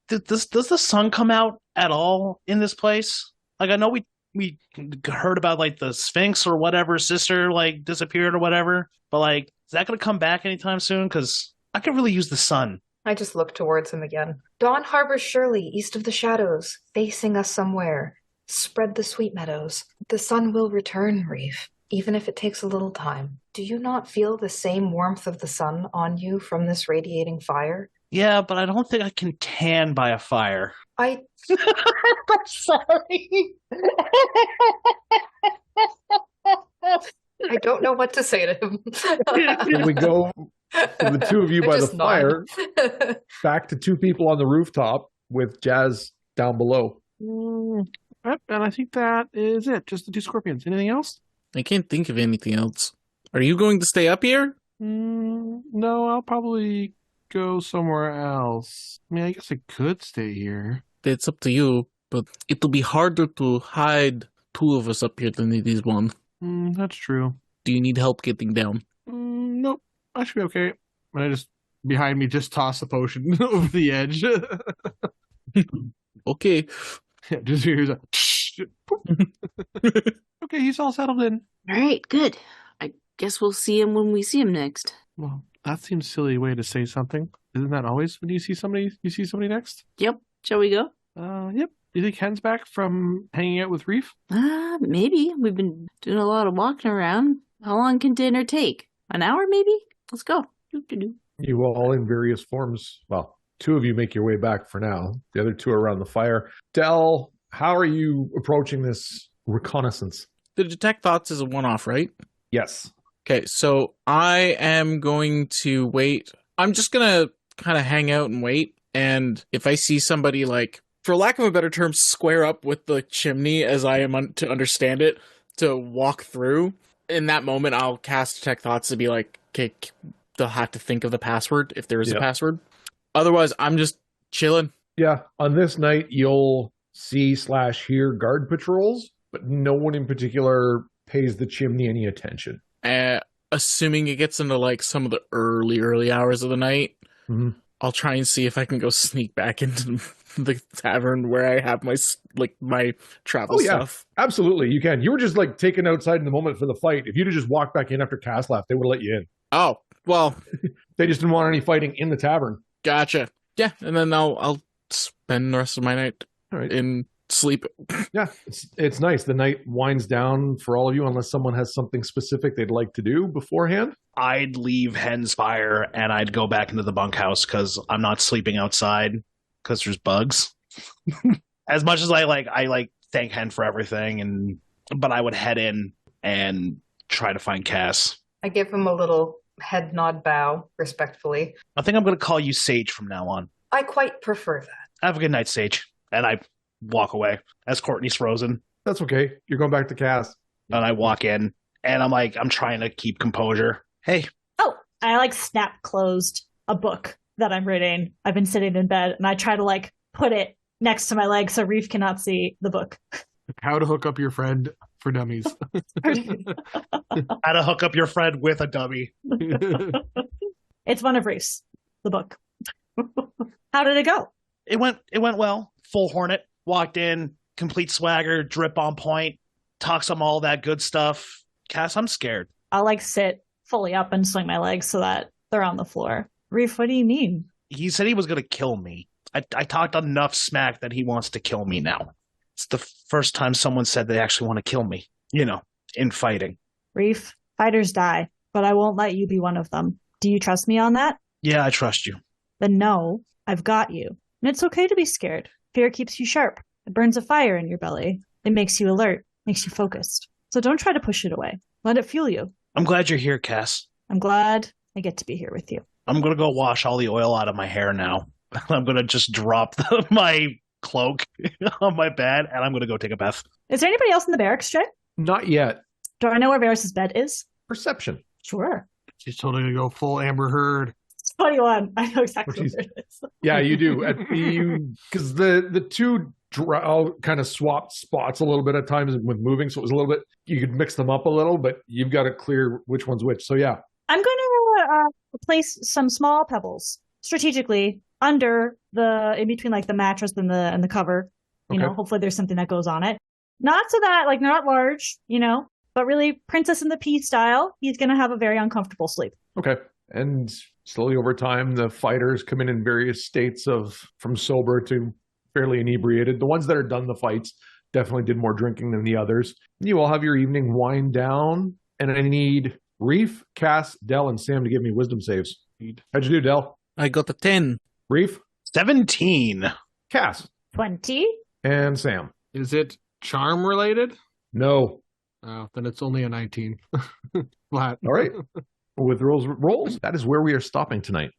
does the sun come out at all in this place? Like, I know we heard about like the Sphinx or whatever sister like disappeared or whatever, but like, is that going to come back anytime soon? Because I could really use the sun. I just look towards him again. Dawn harbors surely east of the shadows, facing us somewhere. Spread the sweet meadows. The sun will return, Reef, even if it takes a little time. Do you not feel the same warmth of the sun on you from this radiating fire? Yeah, but I don't think I can tan by a fire. I'm sorry. I don't know what to say to him. Here we go from the two of you by the fire back to two people on the rooftop with Jazz down below. Yep, and I think that is it. Just the 2 scorpions. Anything else? I can't think of anything else. Are you going to stay up here? No, I'll probably go somewhere else. I mean, I guess I could stay here. It's up to you, but it'll be harder to hide 2 of us up here than it is 1. That's true. Do you need help getting down? Nope. I should be okay. And I just, behind me, just toss the potion over the edge. Okay. Yeah, just hears a okay, he's all settled in. All right, good. I guess we'll see him when we see him next. Well, that seems a silly way to say something. Isn't that always when you see somebody next? Yep. Shall we go? Yep. Do you think Hen's back from hanging out with Reef? Maybe. We've been doing a lot of walking around. How long can dinner take? An hour, maybe? Let's go. Doo-doo-doo. You all in various forms. Well, 2 of you make your way back for now. The other 2 are around the fire. Del, how are you approaching this reconnaissance? The detect thoughts is a one-off, right? Yes. Okay, so I am going to wait. I'm just going to kind of hang out and wait. And if I see somebody, like, for lack of a better term, square up with the chimney as I am to understand it, to walk through, in that moment, I'll cast detect thoughts to be like, okay, they'll have to think of the password if there is a password. Otherwise, I'm just chilling. Yeah. On this night, you'll see/hear guard patrols, but no one in particular pays the chimney any attention. Assuming it gets into like some of the early hours of the night, I'll try and see if I can go sneak back into the tavern where I have my travel stuff. Absolutely, you can. You were just like taken outside in the moment for the fight. If you'd have just walked back in after Cass left, they would have let you in. Oh, well. They just didn't want any fighting in the tavern. Gotcha. Yeah, and then I'll spend the rest of my night in sleep. Yeah, it's nice. The night winds down for all of you unless someone has something specific they'd like to do beforehand. I'd leave Hen's fire and I'd go back into the bunkhouse because I'm not sleeping outside because there's bugs. As much as I thank Hen for everything, but I would head in and try to find Cass. I give him a little head nod bow, respectfully. I think I'm going to call you Sage from now on. I quite prefer that. Have a good night, Sage. And I walk away as Courtney's frozen. That's okay. You're going back to Cass. And I walk in, and I'm trying to keep composure. Hey. Oh, I snap closed a book that I'm reading. I've been sitting in bed, and I try to put it next to my leg so Reef cannot see the book. How to hook up your friend for dummies. How to hook up your friend with a dummy. It's one of Reef's, the book. How did it go? It went well. Full Hornet. Walked in, complete swagger, drip on point, talk some all that good stuff. Cass, I'm scared. I'll sit fully up and swing my legs so that they're on the floor. Reef, what do you mean? He said he was going to kill me. I talked enough smack that he wants to kill me now. It's the first time someone said they actually want to kill me, in fighting. Reef, fighters die, but I won't let you be one of them. Do you trust me on that? Yeah, I trust you. Then no, I've got you. And it's okay to be scared. Fear keeps you sharp. It burns a fire in your belly. It makes you alert, makes you focused. So don't try to push it away. Let it fuel you. I'm glad you're here, Cass. I'm glad I get to be here with you. I'm going to go wash all the oil out of my hair now. I'm going to just drop my cloak on my bed, and I'm going to go take a bath. Is there anybody else in the barracks, Jay? Not yet. Do I know where Varys' bed is? Perception. Sure. She's totally going to go full Amber Heard. It's 21. I know exactly where it is. Yeah, you do. Because the 2 kind of swapped spots a little bit at times with moving, so it was a little bit, you could mix them up a little, but you've got to clear which one's which. So yeah. I'm going to place some small pebbles strategically under in between the mattress and the cover. You know, hopefully there's something that goes on it. Not so that they're not large, but really Princess in the Pea style. He's going to have a very uncomfortable sleep. Okay. And slowly over time, the fighters come in various states from sober to fairly inebriated. The ones that are done the fights definitely did more drinking than the others. You all have your evening wind down, and I need Reef, Cass, Del, and Sam to give me wisdom saves. How'd you do, Del? I got a 10. Reef? 17. Cass? 20. And Sam? Is it charm related? No. Oh, then it's only a 19. Flat. All right. With rolls, that is where we are stopping tonight.